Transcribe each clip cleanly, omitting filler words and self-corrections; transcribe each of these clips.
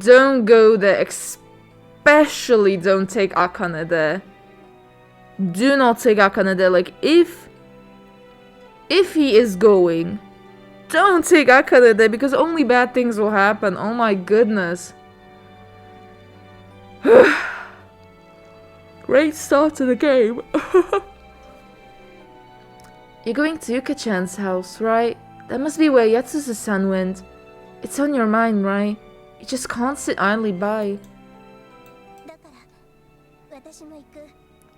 don't go there. Especially don't take Akane there. Do not take Akane there. Like, if he is going, don't take Akane there because only bad things will happen. Oh my goodness. Great start to the game. You're going to Yuka-chan's house, right? That must be where Yatsusa-san went. It's on your mind, right? You just can't sit idly by.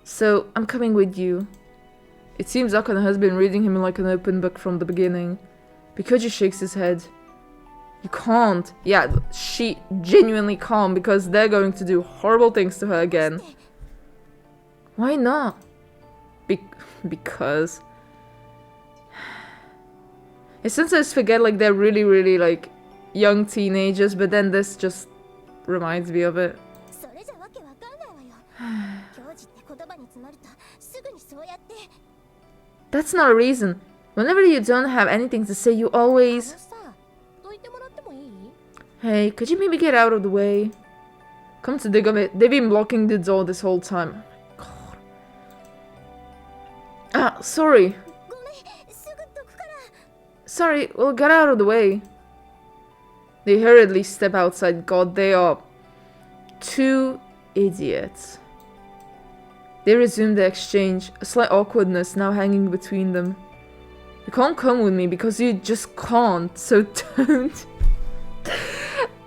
So, I'm coming with you. It seems Akane has been reading him like an open book from the beginning. Pikachu shakes his head. You can't. Yeah, she genuinely can't because they're going to do horrible things to her again. Why not? Because... I sometimes forget like they're really like young teenagers, but then this just reminds me of it. That's not a reason. Whenever you don't have anything to say, you always... Hey, could you maybe get out of the way? Come to think of it, they've been blocking the door this whole time. God. Ah, sorry. Sorry, well, get out of the way. They hurriedly step outside. God, they are 2 idiots. They resume the exchange, a slight awkwardness now hanging between them. You can't come with me because you just can't, so don't.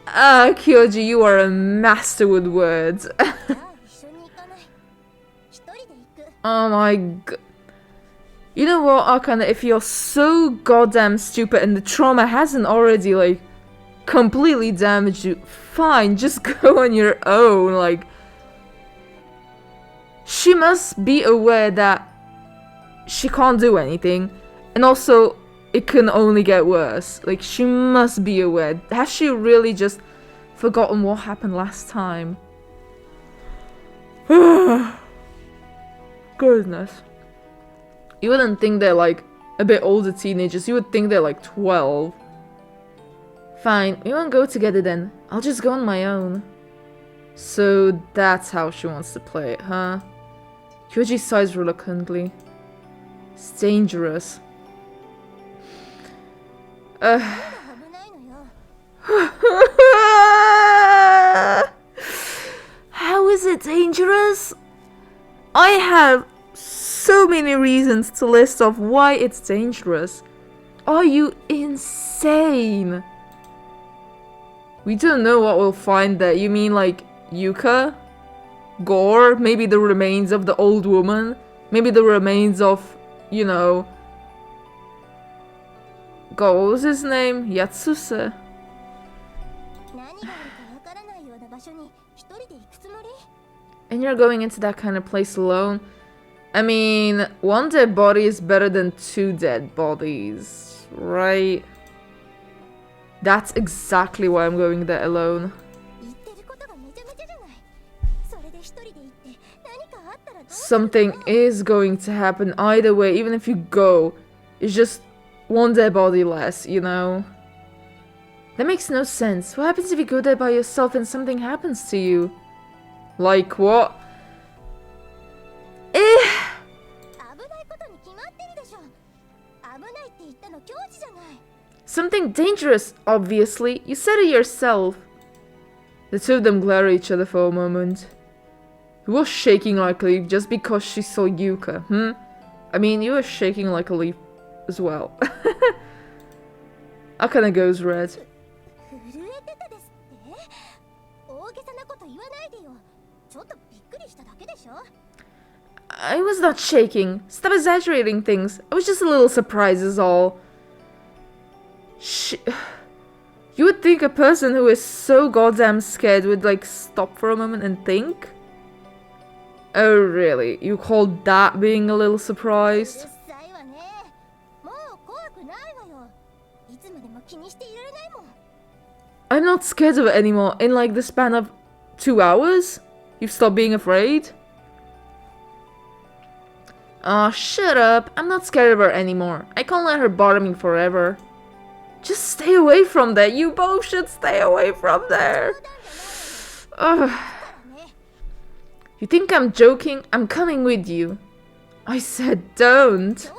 Ah, Kyoji, you are a master with words. Oh my god. You know what, Akane, if you're so goddamn stupid and the trauma hasn't already, like, completely damaged you, fine, just go on your own, like... She must be aware that she can't do anything, and also, it can only get worse. Like, she must be aware. Has she really just forgotten what happened last time? Goodness. You wouldn't think they're like a bit older teenagers. You would think they're like 12. Fine, we won't go together then. I'll just go on my own. So that's how she wants to play it, huh? Kyoji sighs reluctantly. It's dangerous. How is it dangerous? I have so many reasons to list off why it's dangerous. Are you insane? We don't know what we'll find there. You mean like Yuka? Gore? Maybe the remains of the old woman? Maybe the remains of, you know... God, what was his name? Yatsusa. And you're going into that kind of place alone? I mean, 1 dead body is better than 2 dead bodies, right? That's exactly why I'm going there alone. Something is going to happen either way, even if you go. It's just 1 dead body less, you know? That makes no sense. What happens if you go there by yourself and something happens to you? Like what? Something dangerous, obviously. You said it yourself. The two of them glare at each other for a moment. He was shaking like a leaf just because she saw Yuka, I mean, you were shaking like a leaf as well. Akane goes red. I was not shaking. Stop exaggerating things. I was just a little surprised is all. You would think a person who is so goddamn scared would like stop for a moment and think? Oh really? You call that being a little surprised? I'm not scared of it anymore. In like the span of 2 hours? You've stopped being afraid? Aw, shut up. I'm not scared of her anymore. I can't let her bother me forever. Just stay away from there. You both should stay away from there. Ugh. You think I'm joking? I'm coming with you. I said don't.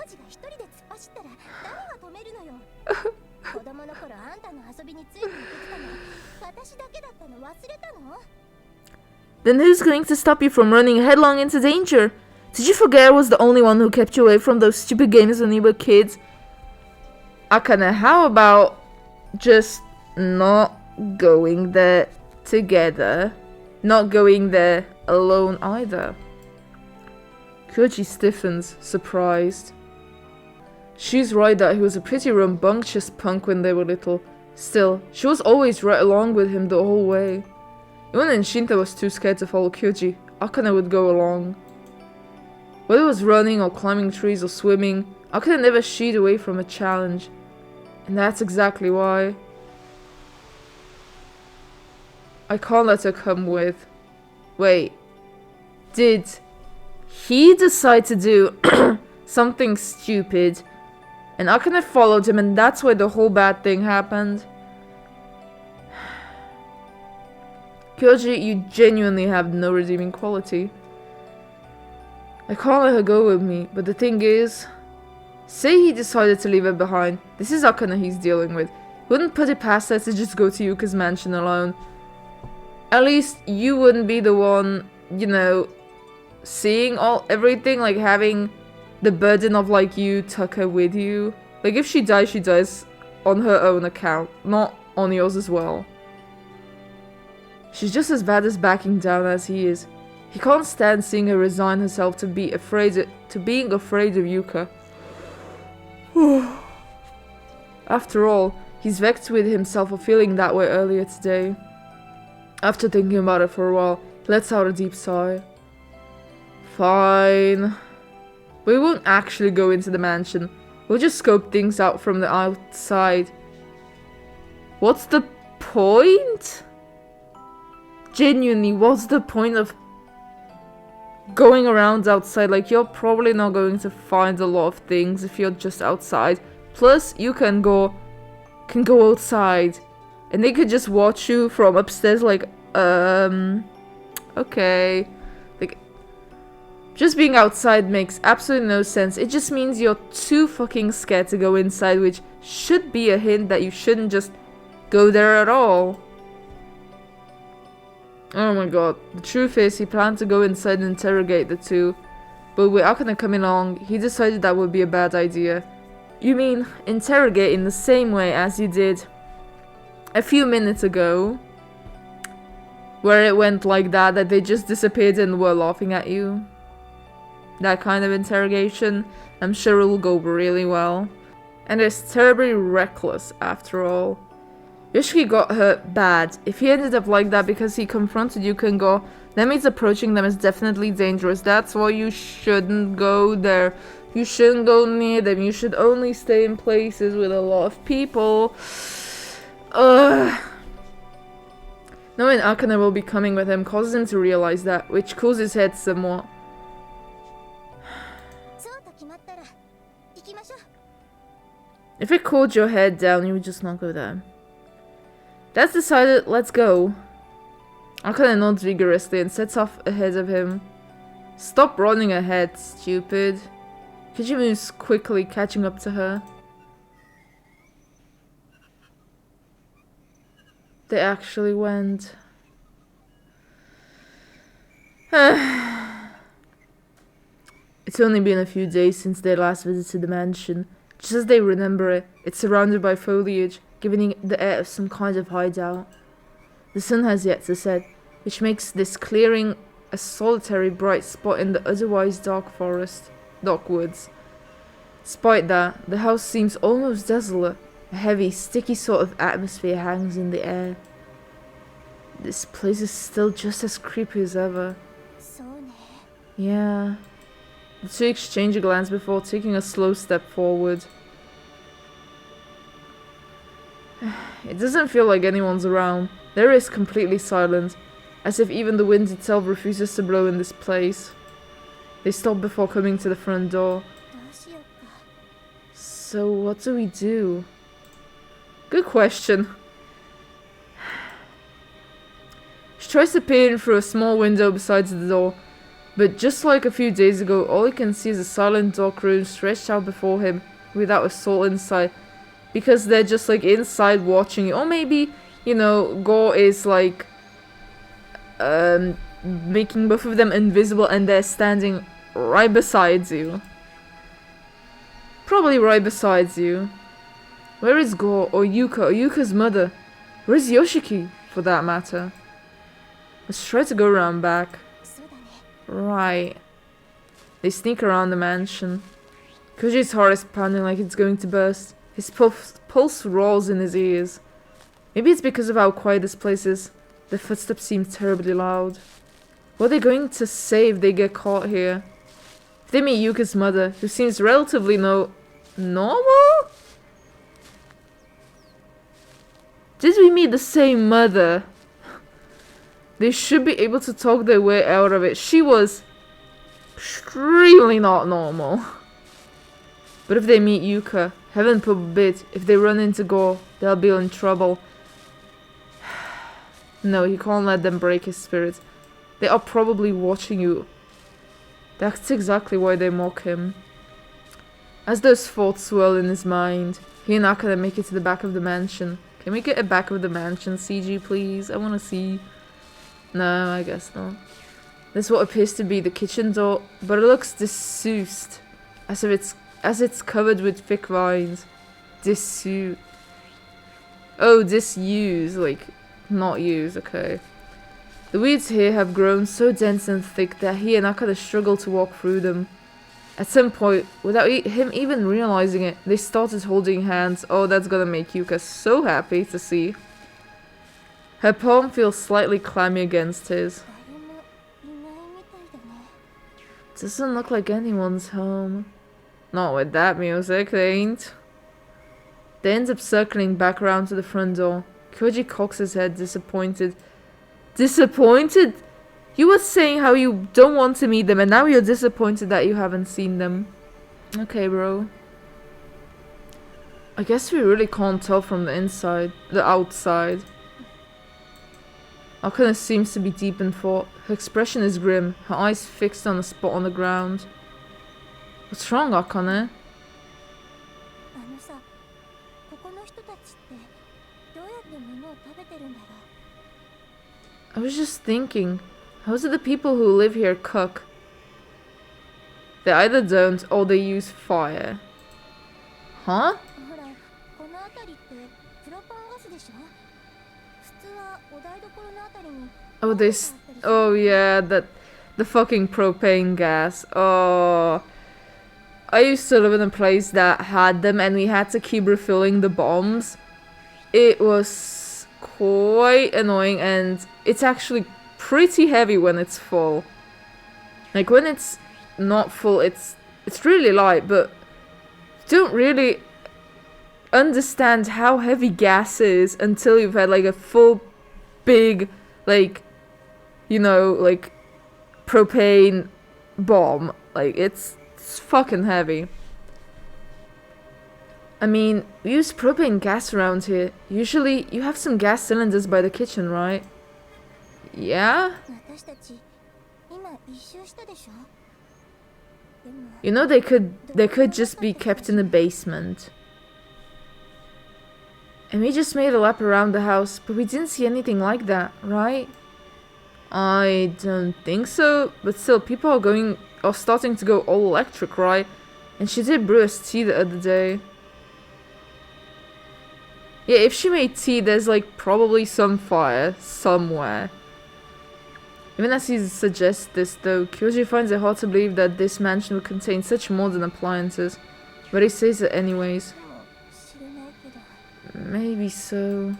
Then who's going to stop you from running headlong into danger? Did you forget I was the only one who kept you away from those stupid games when you were kids? Akane, how about just not going there together? Not going there alone either. Koji stiffens, surprised. She's right that he was a pretty rambunctious punk when they were little. Still, she was always right along with him the whole way. Even when Shinta was too scared to follow Kyoji, Akane would go along. Whether it was running or climbing trees or swimming, Akane never shied away from a challenge. And that's exactly why. I can't let her come with. Wait. Did he decide to do something stupid? And Akane followed him and that's why the whole bad thing happened? Kyoji, you genuinely have no redeeming quality. I can't let her go with me, but the thing is... Say he decided to leave her behind. This is Akane he's dealing with. He wouldn't put it past her to just go to Yuka's mansion alone. At least you wouldn't be the one, you know, seeing everything, like having the burden of like you tuck her with you. Like if she dies on her own account, not on yours as well. She's just as bad as backing down as he is. He can't stand seeing her resign herself to being afraid of Yuka. After all, he's vexed with himself for feeling that way earlier today. After thinking about it for a while, he lets out a deep sigh. Fine. We won't actually go into the mansion. We'll just scope things out from the outside. What's the point? Genuinely, what's the point of going around outside? Like, you're probably not going to find a lot of things if you're just outside. Plus, you can go outside. And they could just watch you from upstairs like, okay. Like, just being outside makes absolutely no sense. It just means you're too fucking scared to go inside, which should be a hint that you shouldn't just go there at all. Oh my god. The truth is, he planned to go inside and interrogate the two. But with Akane coming along, he decided that would be a bad idea. You mean, interrogate in the same way as you did a few minutes ago? Where it went like that they just disappeared and were laughing at you? That kind of interrogation, I'm sure it will go really well. And it's terribly reckless after all. Yoshiki got hurt bad. If he ended up like that because he confronted Yuka and Gore, that means approaching them is definitely dangerous. That's why you shouldn't go there. You shouldn't go near them. You should only stay in places with a lot of people. Knowing Akane will be coming with him causes him to realize that, which cools his head somewhat. If it cooled your head down, you would just not go there. That's decided, let's go. Akane nods vigorously and sets off ahead of him. Stop running ahead, stupid. Kiji moves quickly, catching up to her. They actually went. It's only been a few days since they last visited the mansion. Just as they remember it, it's surrounded by foliage, giving it the air of some kind of hideout. The sun has yet to set, which makes this clearing a solitary bright spot in the otherwise dark woods. Despite that, the house seems almost desolate. A heavy, sticky sort of atmosphere hangs in the air. This place is still just as creepy as ever. Yeah. The two exchange a glance before taking a slow step forward. It doesn't feel like anyone's around. The air is completely silent, as if even the wind itself refuses to blow in this place. They stop before coming to the front door. So what do we do? Good question. She tries to peer in through a small window beside the door, but just like a few days ago, all he can see is a silent dark room stretched out before him without a soul inside. Because they're just like inside watching you. Or maybe, you know, Gore is like making both of them invisible and they're standing right beside you. Probably right beside you. Where is Gore or Yuka or Yuka's mother? Where's Yoshiki, for that matter? Let's try to go around back. Right. They sneak around the mansion. Koji's heart is pounding like it's going to burst. His pulse rolls in his ears. Maybe it's because of how quiet this place is. The footsteps seem terribly loud. What are they going to say if they get caught here? If they meet Yuka's mother, who seems relatively normal? Did we meet the same mother? They should be able to talk their way out of it. She was extremely not normal. But if they meet Yuka, heaven forbid, if they run into Gore, they'll be in trouble. No, he can't let them break his spirit. They are probably watching you. That's exactly why they mock him. As those thoughts swirl in his mind, he and Akane make it to the back of the mansion. Can we get a back of the mansion CG, please? I want to see. No, I guess not. This is what appears to be the kitchen door, but it looks disused, as it's covered with thick vines. Disused. Oh, disused, like not used. Okay. The weeds here have grown so dense and thick that he and Akane struggle to walk through them. At some point, without him even realizing it, they started holding hands. Oh, that's gonna make Yuka so happy to see. Her palm feels slightly clammy against his. Doesn't look like anyone's home. Not with that music, they ain't. They end up circling back around to the front door. Koji cocks his head, disappointed. Disappointed? You were saying how you don't want to meet them and now you're disappointed that you haven't seen them. Okay, bro. I guess we really can't tell from the outside. Akane seems to be deep in thought. Her expression is grim, her eyes fixed on a spot on the ground. What's wrong, Akane? I was just thinking, how is it the people who live here cook? They either don't or they use fire. Huh? Oh, oh yeah, the fucking propane gas. Oh, I used to live in a place that had them and we had to keep refilling the bombs. It was quite annoying and it's actually pretty heavy when it's full. Like when it's not full, it's really light, but don't really understand how heavy gas is until you've had like a full big, like, you know, like propane bomb. Like it's fucking heavy. I mean, we use propane gas around here. Usually you have some gas cylinders by the kitchen, right? Yeah? You know, they could just be kept in the basement. And we just made a lap around the house, but we didn't see anything like that, right? I don't think so, but still, people are starting to go all electric, right? And she did brew us tea the other day. Yeah, if she made tea, there's like probably some fire somewhere. Even as he suggests this though, Kyoji finds it hard to believe that this mansion would contain such modern appliances. But he says it anyways. Maybe so.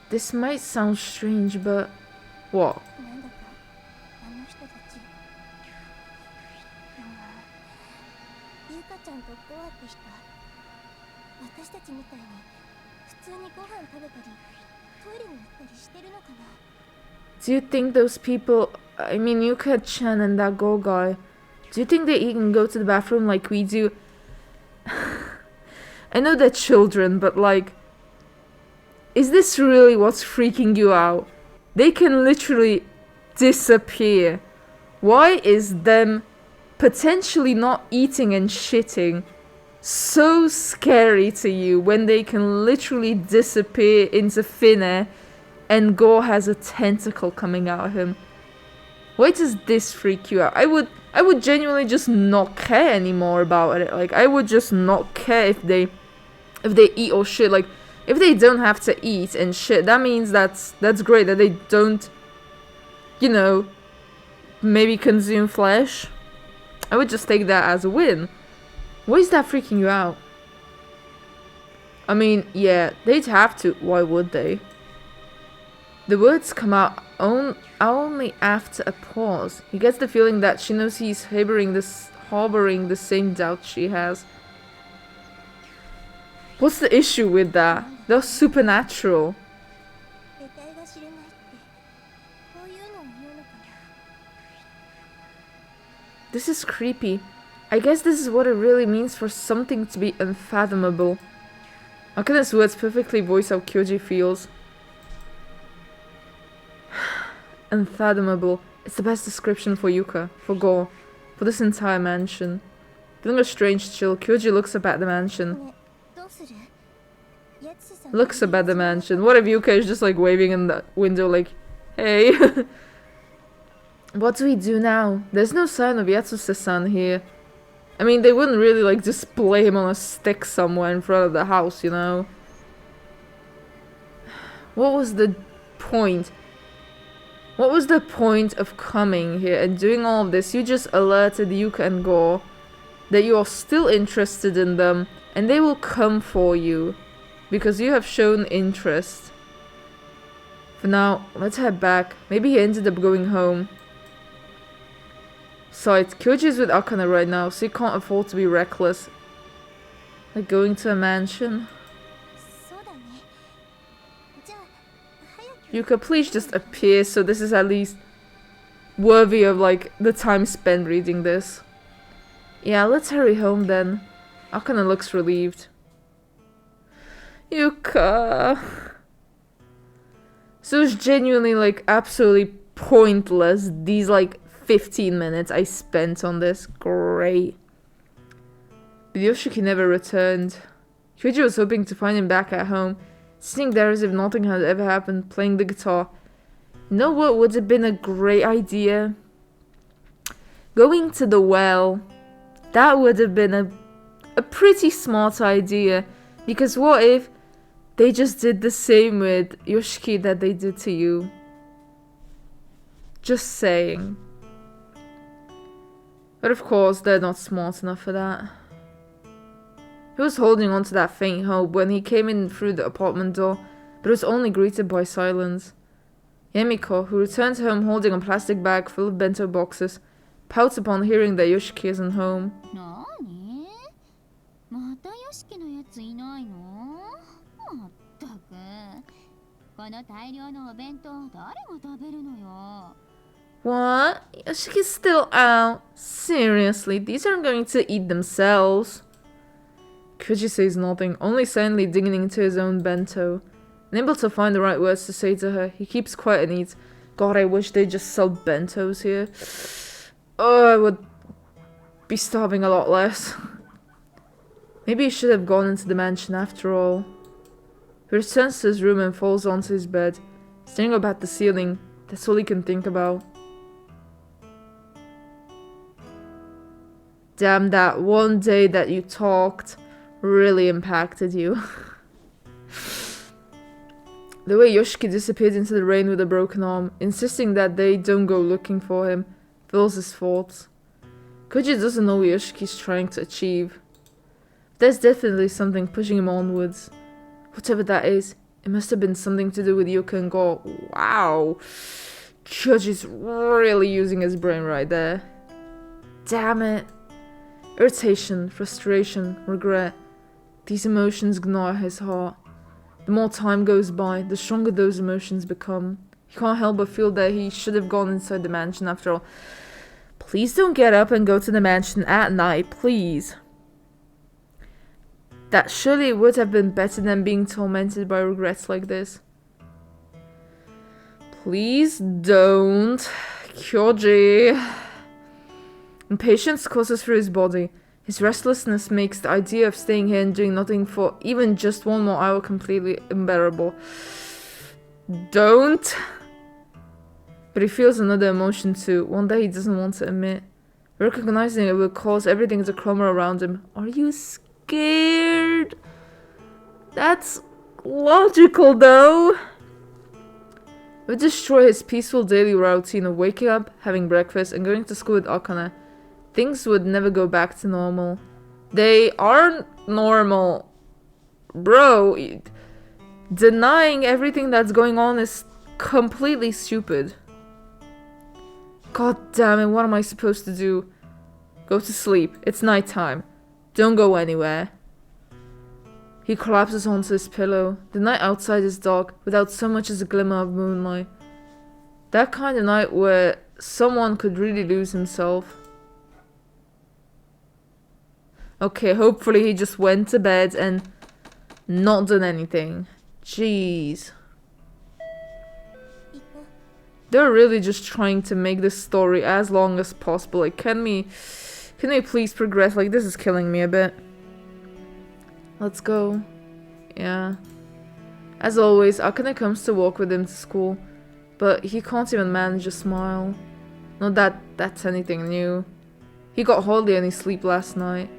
This might sound strange, but... What? Do you think those people... I mean, Yuka-chan and that Go guy... Do you think they even go to the bathroom like we do? I know they're children, but like, is this really what's freaking you out? They can literally disappear. Why is them potentially not eating and shitting so scary to you when they can literally disappear into thin air and Gore has a tentacle coming out of him? Why does this freak you out? I would genuinely just not care anymore about it. Like, I would just not care if they eat or shit. Like, if they don't have to eat and shit, that means that's great that they don't, you know, maybe consume flesh. I would just take that as a win. Why is that freaking you out? I mean, yeah, they'd have to. Why would they? The words come out only after a pause. He gets the feeling that she knows he's harboring the same doubt she has. What's the issue with that? They're supernatural. This is creepy. I guess this is what it really means for something to be unfathomable. Akane's words perfectly voice how Kyoji feels. Unfathomable. It's the best description for Yuka, for Gore, for this entire mansion. Feeling a strange chill, Kyoji looks up at the mansion. What if Yuka is just like waving in the window like, hey. What do we do now? There's no sign of Yatsuse-san here. I mean, they wouldn't really like display him on a stick somewhere in front of the house, you know? What was the point? What was the point of coming here and doing all of this? You just alerted Yuka and Gore that you are still interested in them and they will come for you because you have shown interest. For now, let's head back. Maybe he ended up going home. Besides, Kyoji is with Akane right now, so he can't afford to be reckless. Like going to a mansion. Yuka, please just appear so this is at least worthy of like the time spent reading this. Yeah, let's hurry home then. Akane looks relieved. Yuka. So it's genuinely like absolutely pointless, these like 15 minutes I spent on this. Great. But Yoshiki never returned. Kyoji was hoping to find him back at home, sitting there as if nothing had ever happened, playing the guitar. You know what would have been a great idea? Going to the well. That would have been a pretty smart idea. Because what if they just did the same with Yoshiki that they did to you? Just saying. But of course, they're not smart enough for that. He was holding on to that faint hope when he came in through the apartment door, but was only greeted by silence. Yemiko, who returned home holding a plastic bag full of bento boxes, pouts upon hearing that Yoshiki isn't home. What? Yoshiki's still out? Seriously, these aren't going to eat themselves. Kyoji says nothing, only silently digging into his own bento. Unable to find the right words to say to her, he keeps quiet and eats. God, I wish they just sell bentos here. Oh, I would be starving a lot less. Maybe he should have gone into the mansion after all. He returns to his room and falls onto his bed, staring up at the ceiling. That's all he can think about. Damn, that one day that you talked really impacted you. The way Yoshiki disappeared into the rain with a broken arm, insisting that they don't go looking for him, fills his thoughts. Koji doesn't know what Yoshiki's trying to achieve. There's definitely something pushing him onwards. Whatever that is, it must have been something to do with Yuka and Gore. Wow. Koji's really using his brain right there. Damn it. Irritation, frustration, regret. These emotions gnaw at his heart. The more time goes by, the stronger those emotions become. He can't help but feel that he should have gone inside the mansion after all. Please don't get up and go to the mansion at night, please. That surely would have been better than being tormented by regrets like this. Please don't. Kyoji. Impatience courses through his body. His restlessness makes the idea of staying here and doing nothing for even just one more hour completely unbearable. Don't. But he feels another emotion too, one that he doesn't want to admit. Recognizing it will cause everything to crumble around him. Are you scared? That's logical though. It would destroy his peaceful daily routine of waking up, having breakfast, and going to school with Akane. Things would never go back to normal. They aren't normal. Bro, denying everything that's going on is completely stupid. God damn it, what am I supposed to do? Go to sleep. It's nighttime. Don't go anywhere. He collapses onto his pillow. The night outside is dark, without so much as a glimmer of moonlight. That kind of night where someone could really lose himself. Okay, hopefully he just went to bed and not done anything. Jeez. They're really just trying to make this story as long as possible. Like, can we please progress? Like, this is killing me a bit. Let's go. Yeah. As always, Akane comes to walk with him to school, but he can't even manage a smile. Not that that's anything new. He got hardly any sleep last night.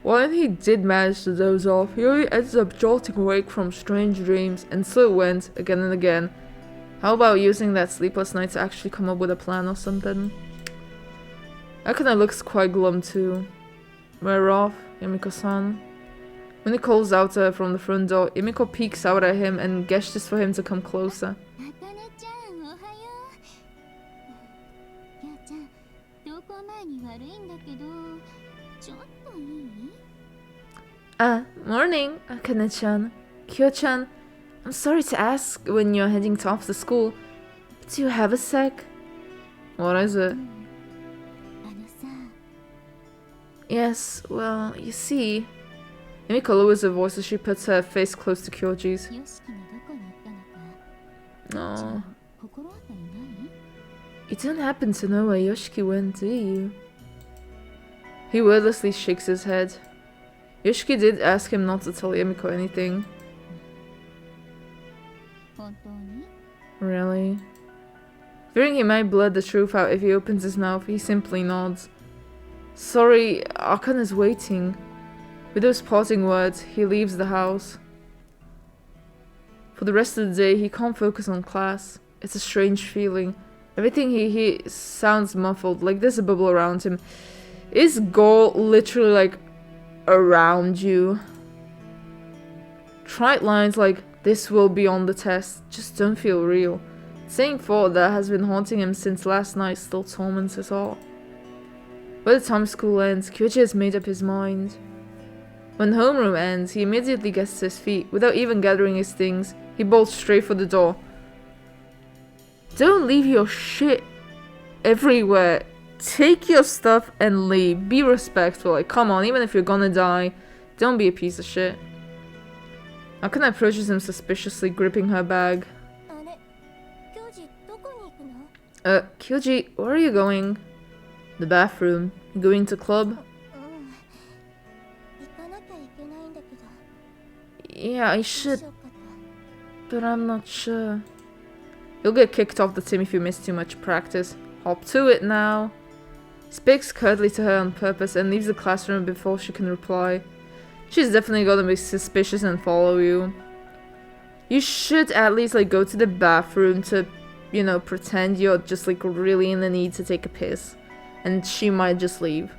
When he did manage to doze off, he only ended up jolting awake from strange dreams, and so it went, again and again. How about using that sleepless night to actually come up with a plan or something? Akane looks quite glum too. We're off, Yumiko-san. When he calls out to her from the front door, Yumiko peeks out at him and gestures for him to come closer. Morning, Akane-chan. Kyo-chan, I'm sorry to ask when you're heading to off to school, but do you have a sec? What is it? Yes, well, you see... Yumiko lowers her voice as she puts her face close to Kyoji's. No. You don't happen to know where Yoshiki went, do you? He wordlessly shakes his head. Yoshiki did ask him not to tell Yumiko anything. Really? Fearing he might blurt the truth out if he opens his mouth, he simply nods. Sorry, Akane is waiting. With those parting words, he leaves the house. For the rest of the day, he can't focus on class. It's a strange feeling. Everything he hears sounds muffled, like there's a bubble around him. Is Gore literally like around you? Trite lines like, this will be on the test, just don't feel real. Same thought that has been haunting him since last night still torments us all. By the time school ends, Kyoji has made up his mind. When homeroom ends, he immediately gets to his feet. Without even gathering his things, he bolts straight for the door. Don't leave your shit everywhere. Take your stuff and leave. Be respectful. Like, come on, even if you're gonna die, don't be a piece of shit. Akane approaches him suspiciously, gripping her bag. Kyoji, where are you going? The bathroom. You going to club? Yeah, I should, but I'm not sure. You'll get kicked off the team if you miss too much practice. Hop to it now. He speaks curtly to her on purpose and leaves the classroom before she can reply. She's definitely gonna be suspicious and follow you. You should at least like go to the bathroom to, you know, pretend you're just like really in the need to take a piss. And she might just leave.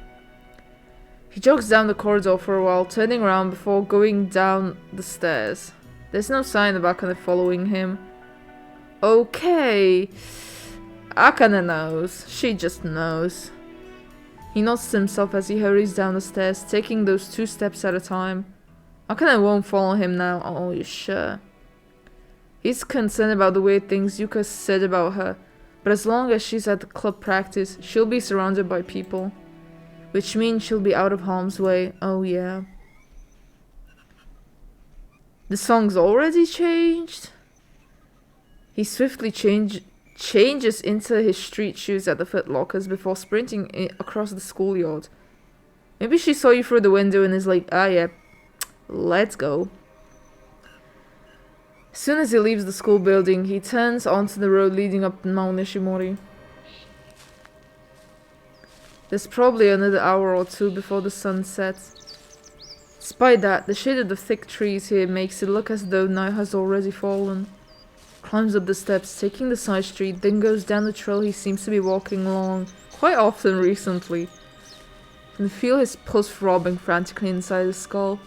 He jogs down the corridor for a while, turning around before going down the stairs. There's no sign of Akane following him. Okay. Akane knows. She just knows. He nods to himself as he hurries down the stairs, taking those 2 steps at a time. Akane won't follow him now, oh, you sure? He's concerned about the weird things Yuka said about her, But as long as she's at the club practice, she'll be surrounded by people. Which means she'll be out of harm's way. Oh yeah. The song's already changed? He swiftly changes into his street shoes at the Foot Lockers before sprinting across the schoolyard. Maybe she saw you through the window and is like, ah yeah, let's go. As soon as he leaves the school building, he turns onto the road leading up Mount Nishimori. There's probably another hour or two before the sun sets. Despite that, the shade of the thick trees here makes it look as though night has already fallen. Climbs up the steps, taking the side street, then goes down the trail he seems to be walking along quite often recently. You can feel his pulse throbbing frantically inside his skull.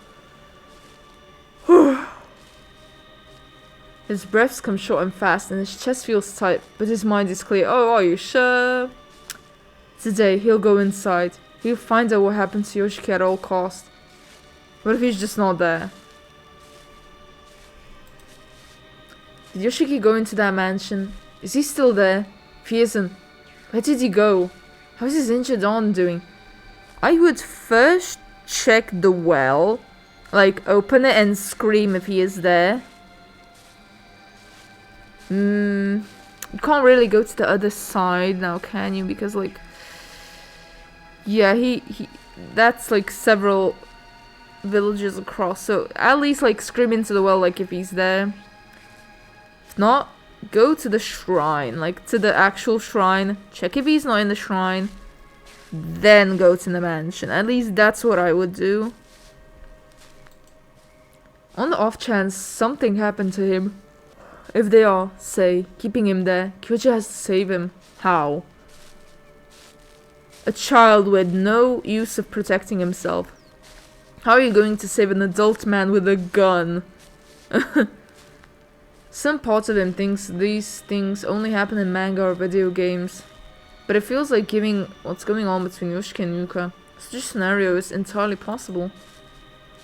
His breaths come short and fast, and his chest feels tight, but his mind is clear. Oh, are you sure? Today, he'll go inside. He'll find out what happened to Yoshiki at all costs. What if he's just not there? Did Yoshiki go into that mansion? Is he still there? If he isn't, where did he go? How's his injured arm doing? I would first check the well. Like, open it and scream if he is there. You can't really go to the other side now, can you? Because, like... Yeah, he that's, like, several villages across. So, at least, like, scream into the well, like, if he's there. If not, go to the shrine. Like, to the actual shrine. Check if he's not in the shrine. Then go to the mansion. At least that's what I would do. On the off chance something happened to him. If they are, say, keeping him there, Kyoji has to save him. How? A child with no use of protecting himself. How are you going to save an adult man with a gun? Some part of him thinks these things only happen in manga or video games. But it feels like giving what's going on between Yoshiki and Yuka. Such a scenario is entirely possible.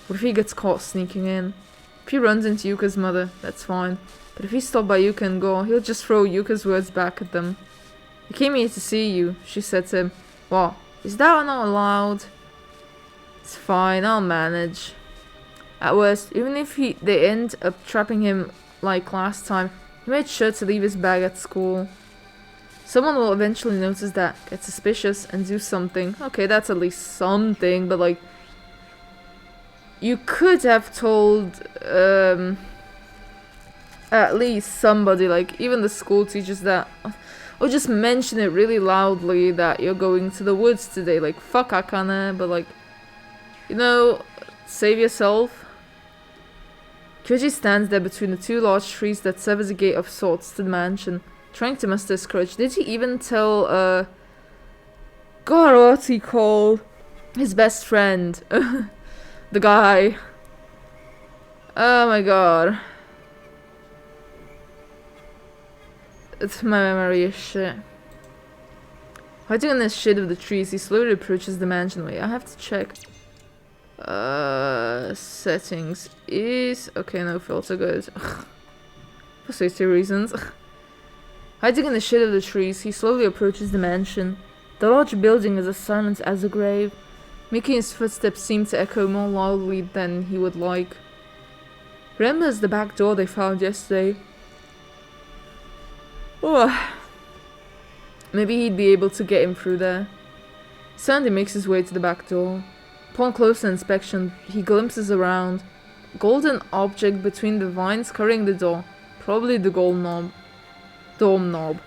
What if he gets caught sneaking in? If he runs into Yuka's mother, that's fine. But if he's stopped by Yuka and Gore, he'll just throw Yuka's words back at them. I came here to see you, she said to him. What? Is that not allowed? It's fine, I'll manage. At worst, even if they end up trapping him like last time, he made sure to leave his bag at school. Someone will eventually notice that, get suspicious, and do something. Okay, that's at least something, but like... You could have told, at least somebody, like, even the school teachers that... Or just mention it really loudly that you're going to the woods today. Like, fuck Akane, but like... You know, save yourself. Kyoji stands there between the two large trees that serve as a gate of sorts to the mansion, trying to muster his courage. Did he even tell, God, what's he called? His best friend. The guy. Oh my god. It's my memory is shit. Hiding in the shade of the trees, he slowly approaches the mansion. Wait, I have to check. Settings is... Okay, no filter, good. For safety reasons. Hiding in the shade of the trees, he slowly approaches the mansion. The large building is as silent as a grave, making his footsteps seem to echo more loudly than he would like. Remembers the back door they found yesterday. Oh. Maybe he'd be able to get him through there. Sandy makes his way to the back door. Upon closer inspection, he glimpses around. A golden object between the vines covering the door. Probably the dome knob.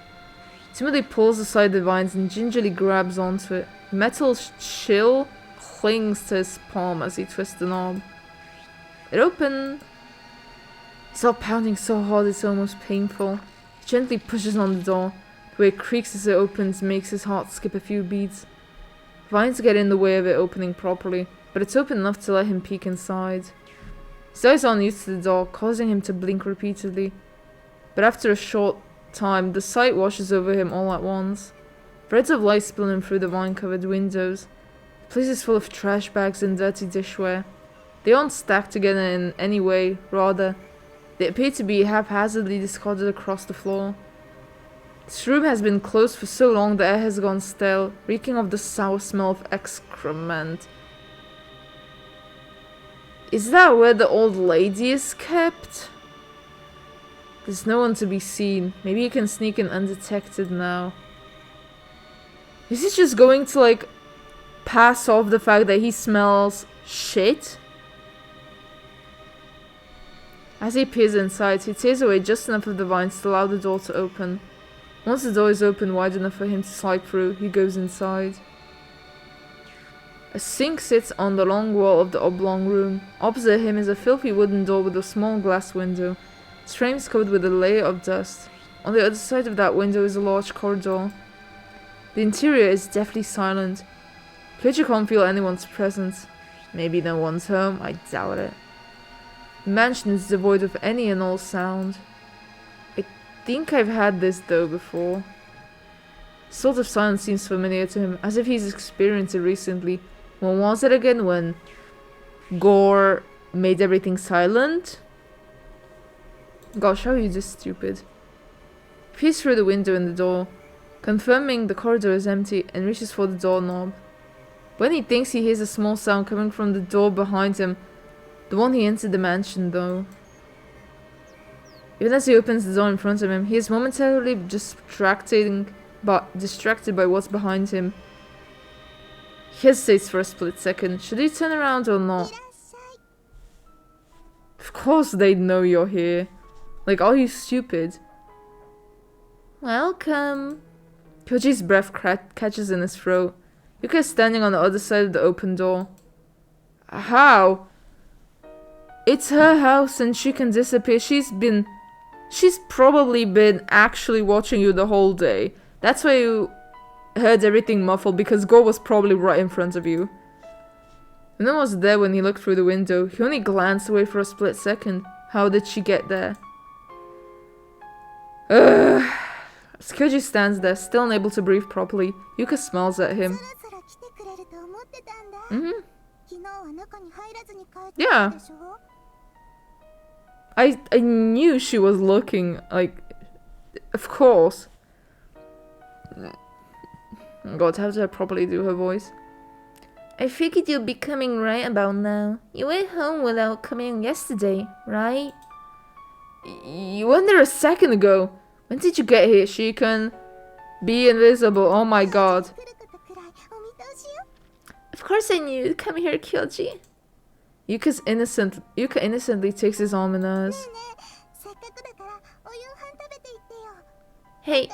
Timothy pulls aside the vines and gingerly grabs onto it. Metal chill clings to his palm as he twists the knob. It opened. His heart pounding so hard it's almost painful. He gently pushes on the door. The way it creaks as it opens makes his heart skip a few beats. Vines get in the way of it opening properly, but it's open enough to let him peek inside. His eyes aren't used to the dark, causing him to blink repeatedly. But after a short time, the sight washes over him all at once. Threads of light spilling through the vine-covered windows. The place is full of trash bags and dirty dishware. They aren't stacked together in any way, rather, they appear to be haphazardly discarded across the floor. This room has been closed for so long the air has gone stale, reeking of the sour smell of excrement. Is that where the old lady is kept? There's no one to be seen. Maybe you can sneak in undetected now. Is he just going to, like, pass off the fact that he smells shit? As he peers inside, he tears away just enough of the vines to allow the door to open. Once the door is open wide enough for him to slide through, he goes inside. A sink sits on the long wall of the oblong room. Opposite him is a filthy wooden door with a small glass window. Its frame is covered with a layer of dust. On the other side of that window is a large corridor. The interior is deathly silent. Kyoji can't feel anyone's presence. Maybe no one's home, I doubt it. The mansion is devoid of any and all sound. I think I've had this though before. The sort of silence seems familiar to him, as if he's experienced it recently. When was it again? When Gore made everything silent? Gosh, how are you this stupid? He peers through the window in the door, confirming the corridor is empty, and reaches for the doorknob. When he thinks he hears a small sound coming from the door behind him, the one he entered the mansion though. Even as he opens the door in front of him, he is momentarily distracted by what's behind him. He hesitates for a split second. Should he turn around or not? Of course they know you're here. Like, are you stupid? Welcome. Kyoji's breath catches in his throat. Yuka is standing on the other side of the open door. How? It's her house and she can disappear. She's probably been actually watching you the whole day. That's why you heard everything muffled, because Gore was probably right in front of you. No one was there when he looked through the window. He only glanced away for a split second. How did she get there? Ugh. As Kyoji stands there, still unable to breathe properly, Yuka smiles at him. Yeah. I knew she was looking, like, of course. God, how do I properly do her voice? I figured you'd be coming right about now. You went home without coming yesterday, right? You went there a second ago. When did you get here? She can be invisible. Oh my god. Of course I knew you'd come here, Kyoji. Yuka innocently takes his arm in hers. Hey.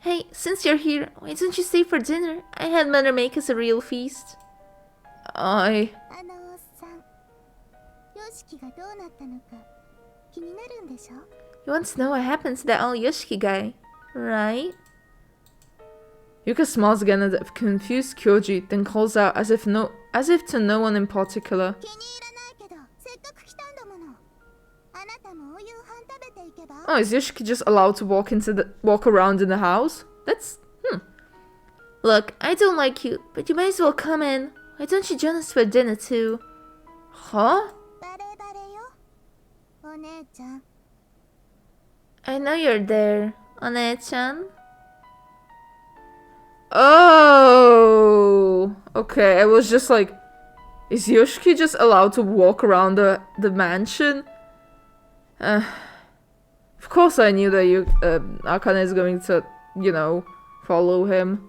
Hey, since you're here, why don't you stay for dinner? I had Mother make us a real feast. You want to know what happened to that old Yoshiki guy, right? Yuka smiles again at the confused Kyoji, then calls out as if to no one in particular. Oh, is Yoshiki just allowed to walk around in the house? That's Look, I don't like you, but you might as well come in. Why don't you join us for dinner too? Huh? I know you're there, One-chan. Oh, okay. I was just like, is Yoshiki just allowed to walk around the mansion? Of course I knew that Akane is going to, you know, follow him.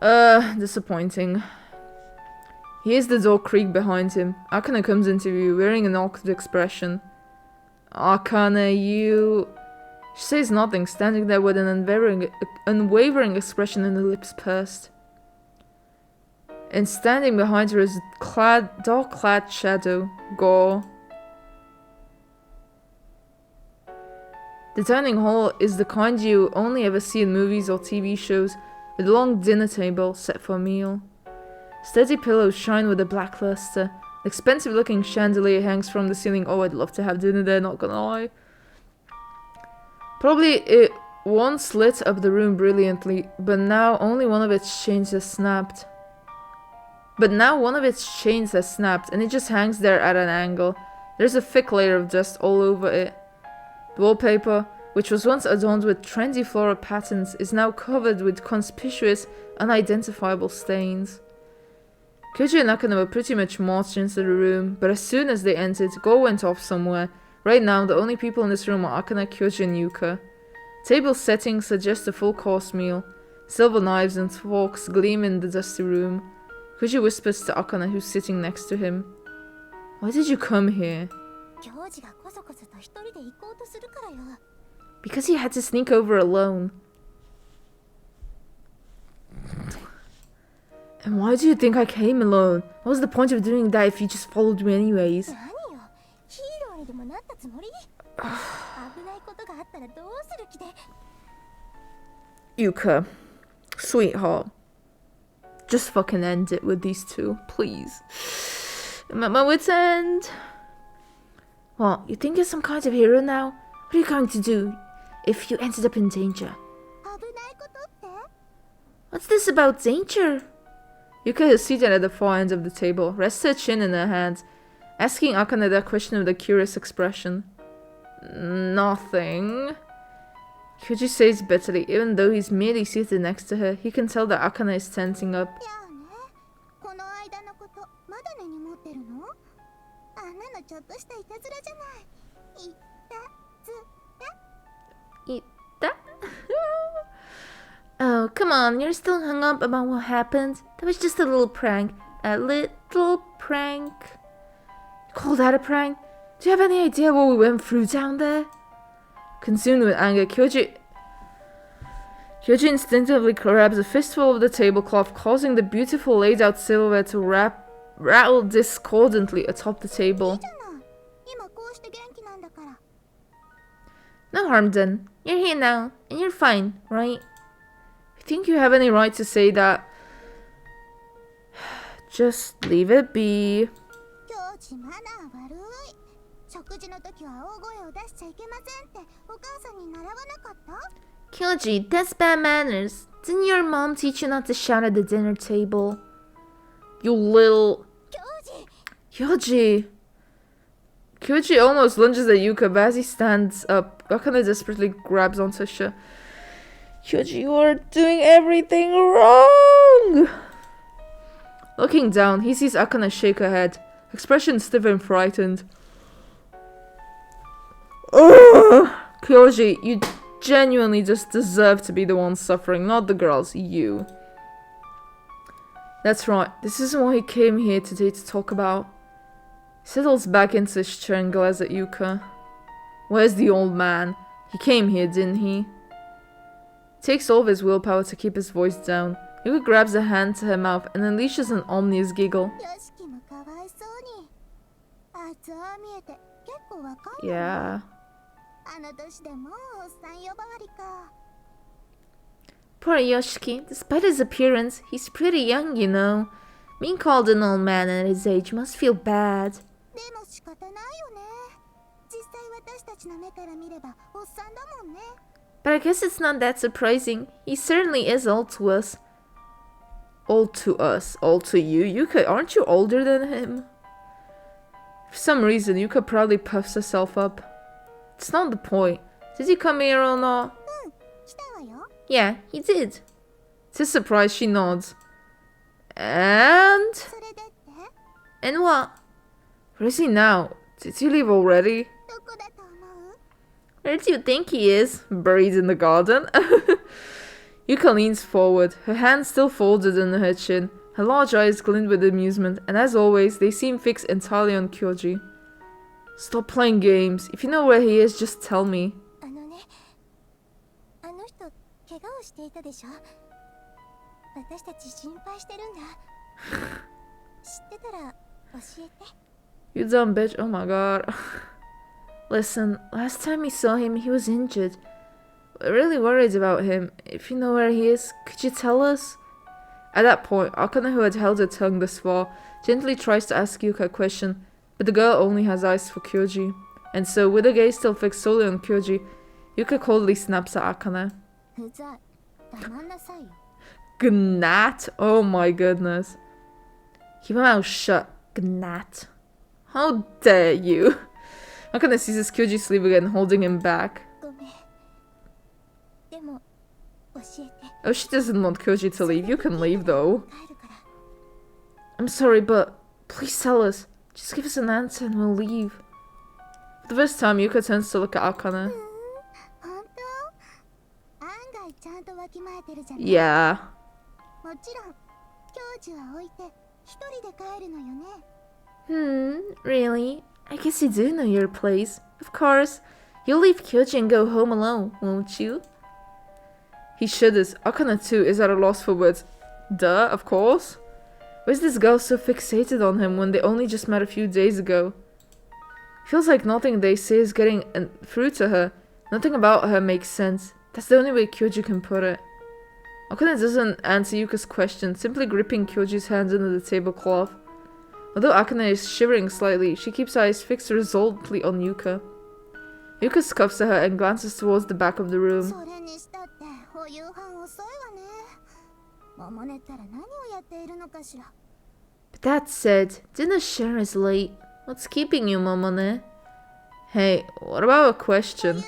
Disappointing. He hears the door creak behind him. Akane comes into view, wearing an awkward expression. Akane, you... She says nothing, standing there with an unwavering expression and her lips pursed. And standing behind her is a dark-clad shadow, Gore. The dining hall is the kind you only ever see in movies or TV shows, with a long dinner table set for a meal. Sturdy pillows shine with a black luster. An expensive-looking chandelier hangs from the ceiling. Oh, I'd love to have dinner there, not gonna lie. Probably it once lit up the room brilliantly, but now only one of its chains has snapped. And it just hangs there at an angle. There's a thick layer of dust all over it. The wallpaper, which was once adorned with trendy floral patterns, is now covered with conspicuous, unidentifiable stains. Kyoji and Akane were pretty much marched into the room, but as soon as they entered, Gore went off somewhere. Right now, the only people in this room are Akane, Kyoji, and Yuka. Table settings suggest a full-course meal. Silver knives and forks gleam in the dusty room. Kyoji whispers to Akane, who's sitting next to him. Why did you come here? Because he had to sneak over alone. And why do you think I came alone? What was the point of doing that if you just followed me anyways? Yuka, sweetheart, just fucking end it with these two, please. I'm at my wit's end. What, you think you're some kind of hero now? What are you going to do if you ended up in danger? What's this about danger? Yuka is seated at the far end of the table, rests her chin in her hands, asking Akane that question with a curious expression. Nothing. Kyoji says bitterly, even though he's merely seated next to her, he can tell that Akane is tensing up. Oh, come on, you're still hung up about what happened? That was just a little prank. A little prank. You call that a prank? Do you have any idea what we went through down there? Consumed with anger, Kyoji instinctively grabs a fistful of the tablecloth, causing the beautiful laid-out silverware to rattle discordantly atop the table. No harm done. You're here now, and you're fine, right? If you think you have any right to say that, just leave it be. Kyoji, that's bad manners. Didn't your mom teach you not to shout at the dinner table? You little... Kyoji! Kyoji almost lunges at Yuka, but as he stands up, Akane desperately grabs onto his shirt. Kyoji, you are doing everything wrong! Looking down, he sees Akane shake her head, expression stiff and frightened. Ugh! Kyoji, you genuinely just deserve to be the one suffering, not the girls, you. That's right, this isn't what he came here today to talk about. He settles back into his chair and glares at Yuka. Where's the old man? He came here, didn't he? It takes all of his willpower to keep his voice down. Yuka grabs a hand to her mouth and unleashes an ominous giggle. Yeah. Poor Yoshiki, despite his appearance, he's pretty young, you know. Being called an old man at his age must feel bad. But I guess it's not that surprising. He certainly is old to us. Old to us? Old to you? Yuka, aren't you older than him? For some reason, Yuka proudly puffs herself up. It's not the point. Did he come here or not? Yeah, he did. To his surprise, she nods. And what? Where is he now? Did he leave already? Where do you think he is? Buried in the garden? Yuka leans forward, her hands still folded under her chin. Her large eyes glint with amusement, and as always, they seem fixed entirely on Kyoji. Stop playing games. If you know where he is, just tell me. You dumb bitch, oh my god. Listen, last time we saw him, he was injured. We're really worried about him. If you know where he is, could you tell us? At that point, Akane, who had held her tongue thus far, gently tries to ask Yuka a question, but the girl only has eyes for Kyoji. And so, with her gaze still fixed solely on Kyoji, Yuka coldly snaps at Akane. Gnat? Oh my goodness. Keep your mouth shut, Gnat. How dare you? Akane seizes Kyoji's sleeve again, holding him back. Oh, she doesn't want Kyoji to leave. You can leave, though. I'm sorry, but please tell us. Just give us an answer and we'll leave. For the first time, Yuka turns to look at Akane. Yeah. Really? I guess you do know your place. Of course. You'll leave Kyoji and go home alone, won't you? He shudders. Akane too is at a loss for words. Duh, of course. Why is this girl so fixated on him when they only just met a few days ago? Feels like nothing they say is getting through to her. Nothing about her makes sense. That's the only way Kyoji can put it. Akane doesn't answer Yuka's question, simply gripping Kyoji's hands under the tablecloth. Although Akane is shivering slightly, she keeps her eyes fixed resolutely on Yuka. Yuka scuffs at her and glances towards the back of the room. But that said, dinner sure is late. What's keeping you, Momone? Hey, what about a question?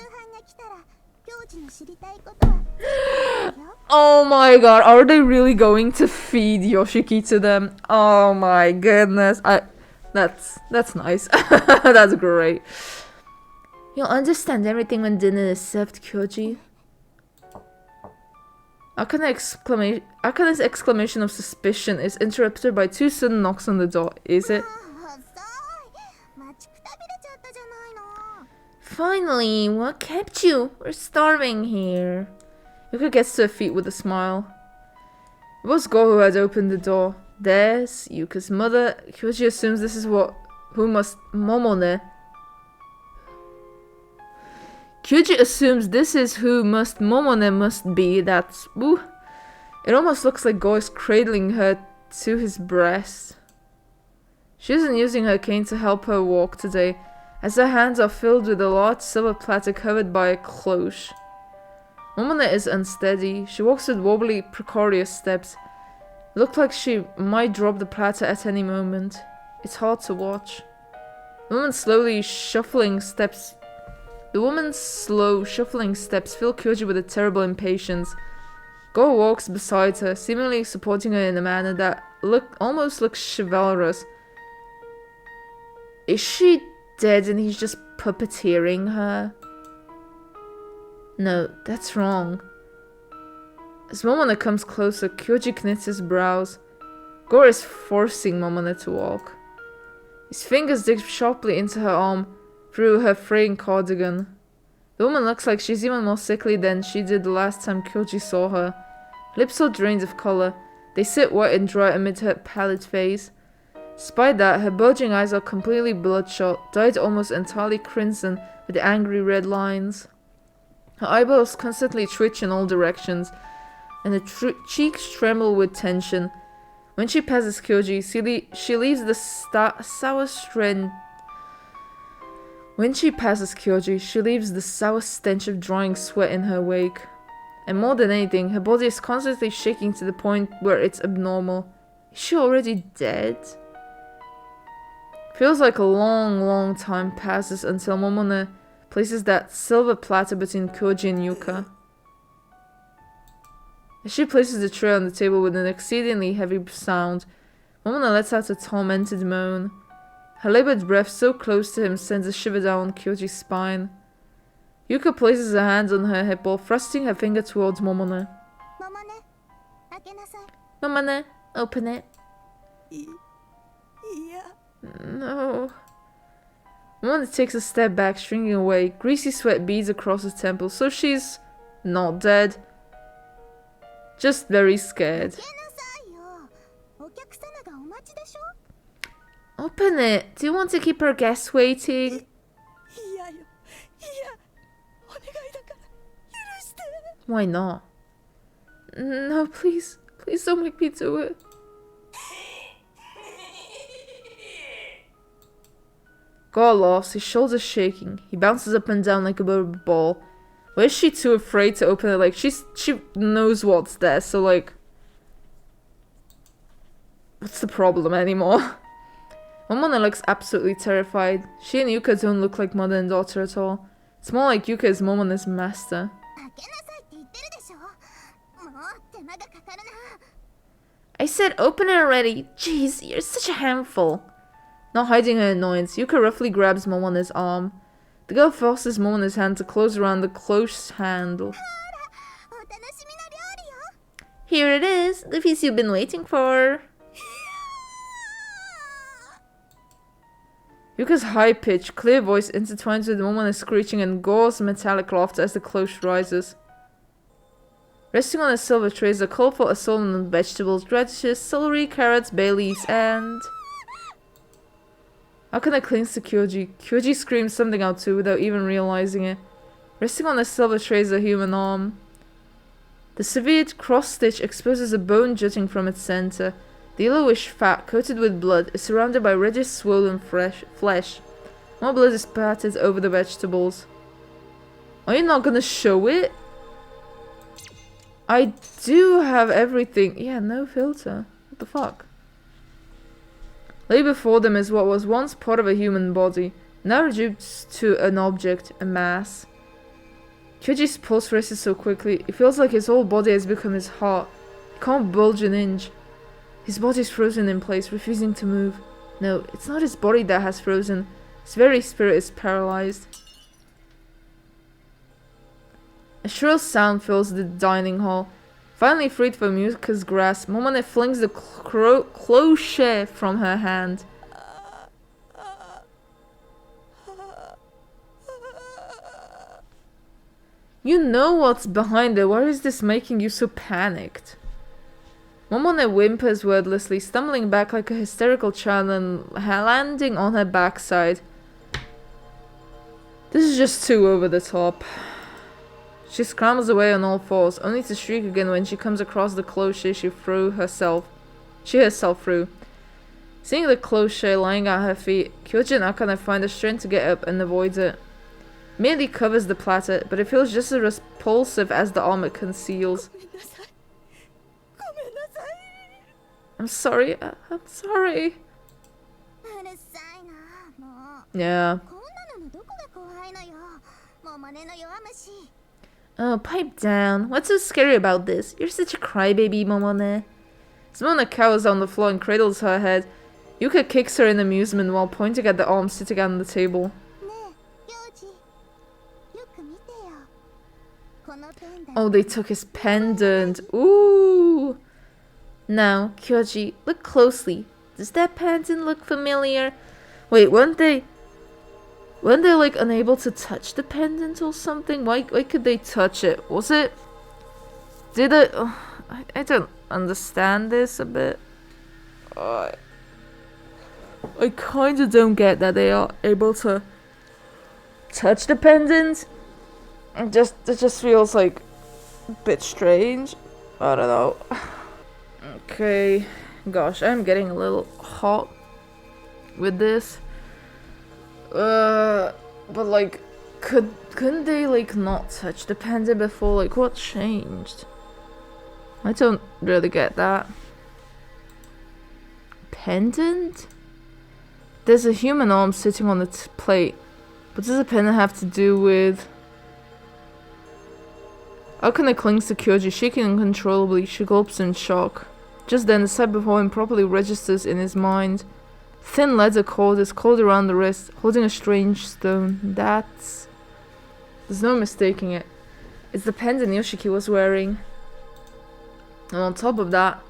Oh my god, are they really going to feed Yoshiki to them? Oh my goodness. That's nice. That's great. You'll understand everything when dinner is served, Kyoji. Akane's exclamation of suspicion is interrupted by two sudden knocks on the door. Is it? Finally, what kept you? We're starving here. Yuka gets to her feet with a smile. It was Gore who had opened the door. There's Yuka's mother. Kyoji assumes this is Momone. Kyoji assumes this is who Momone must be. That's... Ooh. It almost looks like Gore is cradling her to his breast. She isn't using her cane to help her walk today, as her hands are filled with a large silver platter covered by a cloche. Momone is unsteady. She walks with wobbly, precarious steps. It looks like she might drop the platter at any moment. It's hard to watch. The woman's slow shuffling steps fill Kyoji with a terrible impatience. Gore walks beside her, seemingly supporting her in a manner that almost looks chivalrous. Is she dead and he's just puppeteering her? No, that's wrong. As Momone comes closer, Kyoji knits his brows. Gore is forcing Momone to walk. His fingers dig sharply into her arm through her fraying cardigan. The woman looks like she's even more sickly than she did the last time Kyoji saw her. Lips are drained of color. They sit wet and dry amid her pallid face. Despite that, her bulging eyes are completely bloodshot, dyed almost entirely crimson with angry red lines. Her eyeballs constantly twitch in all directions, and her cheeks tremble with tension. When she passes Kyoji, she leaves the sour stench of drying sweat in her wake. And more than anything, her body is constantly shaking to the point where it's abnormal. Is she already dead? Feels like a long time passes until Momone places that silver platter between Kyoji and Yuka. As she places the tray on the table with an exceedingly heavy sound, Momone lets out a tormented moan. Her labored breath so close to him sends a shiver down Kyoji's spine. Yuka places her hands on her hip while thrusting her finger towards Momone. Momone, open it. No. Momone takes a step back, shrinking away. Greasy sweat beads across her temples, so she's not dead. Just very scared. Open it! Do you want to keep our guests waiting? Why not? No, please. Please don't make me do it. Gore laughs, his shoulders shaking. He bounces up and down like a rubber ball. Why is she too afraid to open it? Like, she knows what's there, so like... What's the problem anymore? Momone looks absolutely terrified. She and Yuka don't look like mother and daughter at all. It's more like Yuka is Momone's master. I said open it already. Jeez, you're such a handful. Not hiding her annoyance, Yuka roughly grabs Momone's arm. The girl forces Momone's hand to close around the close handle. Here it is, the feast you've been waiting for. Yuka's high-pitched, clear voice intertwines with Momone's screeching and Gore's metallic laughter as the cloche rises. Resting on a silver tray is a colorful assortment of vegetables, radishes, celery, carrots, bay leaves, and... Akane clings to Kyoji. Kyoji screams something out too without even realizing it. Resting on the silver tray is a human arm. The severed cross-stitch exposes a bone jutting from its center. The yellowish fat, coated with blood, is surrounded by reddish swollen flesh. More blood is spattered over the vegetables. Are you not gonna show it? I do have everything. Yeah, no filter. What the fuck? Lay before them is what was once part of a human body, now reduced to an object, a mass. Kyoji's pulse races so quickly, it feels like his whole body has become his heart. He can't bulge an inch. His body is frozen in place, refusing to move. No, it's not his body that has frozen. His very spirit is paralyzed. A shrill sound fills the dining hall. Finally freed from Yuka's grasp, Momone flings the cloche from her hand. You know what's behind it. Why is this making you so panicked? Momone whimpers wordlessly, stumbling back like a hysterical child and landing on her backside. This is just too over the top. She scrambles away on all fours, only to shriek again when she comes across the cloche she herself threw. Seeing the cloche lying at her feet, Kyoji and Akane find the strength to get up and avoid it. Merely covers the platter, but it feels just as repulsive as the arm it conceals. I'm sorry, I'm sorry. Yeah. Oh, pipe down. What's so scary about this? You're such a crybaby, Momone. Simona cowers on the floor and cradles her head. Yuka kicks her in amusement while pointing at the arm sitting on the table. Oh, they took his pendant. Ooh. Now, Kyoji, look closely. Does that pendant look familiar? Wait, weren't they like unable to touch the pendant or something? Why could they touch it? Was it? Did it? I don't understand this a bit. I kind of don't get that they are able to touch the pendant. It just feels like a bit strange. I don't know. Okay, gosh, I'm getting a little hot with this. But like, couldn't they like not touch the pendant before? Like, what changed? I don't really get that. Pendant? There's a human arm sitting on the plate. What does the pendant have to do with? Akane clings to Kyoji, shaking uncontrollably. She gulps in shock. Just then, the sight before him properly registers in his mind. Thin leather cord is coiled around the wrist, holding a strange stone. There's no mistaking it. It's the pendant Yoshiki was wearing. And on top of that,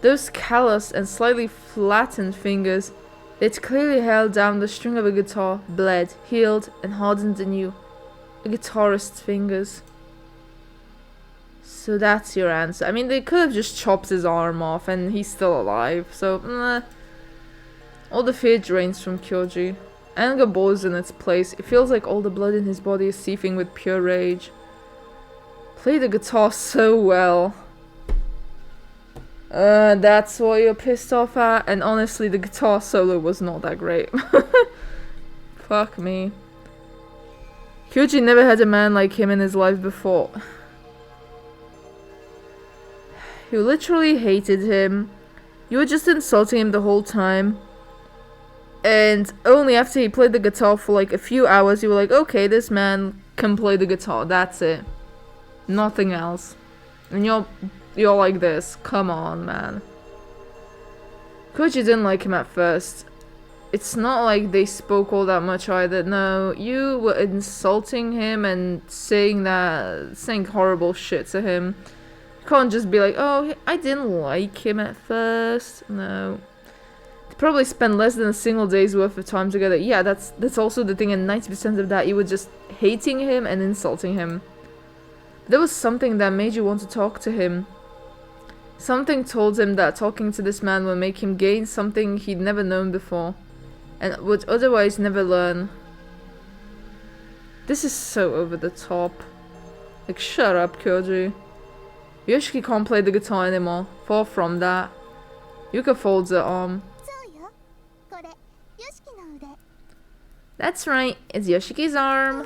those callous and slightly flattened fingers, they'd clearly held down the string of a guitar, bled, healed, and hardened anew. A guitarist's fingers. So that's your answer. I mean, they could have just chopped his arm off and he's still alive, so all the fear drains from Kyoji. Anger boils in its place. It feels like all the blood in his body is seething with pure rage. Play the guitar so well. That's what you're pissed off at? And honestly, the guitar solo was not that great. Fuck me. Kyoji never had a man like him in his life before. You literally hated him. You were just insulting him the whole time. And only after he played the guitar for like a few hours, you were like, okay, this man can play the guitar. That's it. Nothing else. And you're you're like this. Come on, man. Koji didn't like him at first. It's not like they spoke all that much either. No, you were insulting him and saying horrible shit to him. You can't just be like, oh, I didn't like him at first. No. They probably spent less than a single day's worth of time together. Yeah, that's also the thing, and 90% of that you were just hating him and insulting him. There was something that made you want to talk to him. Something told him that talking to this man would make him gain something he'd never known before, and would otherwise never learn. This is so over the top. Like, shut up, Kyoji. Yoshiki can't play the guitar anymore. Far from that. Yuka folds her arm. That's right, it's Yoshiki's arm.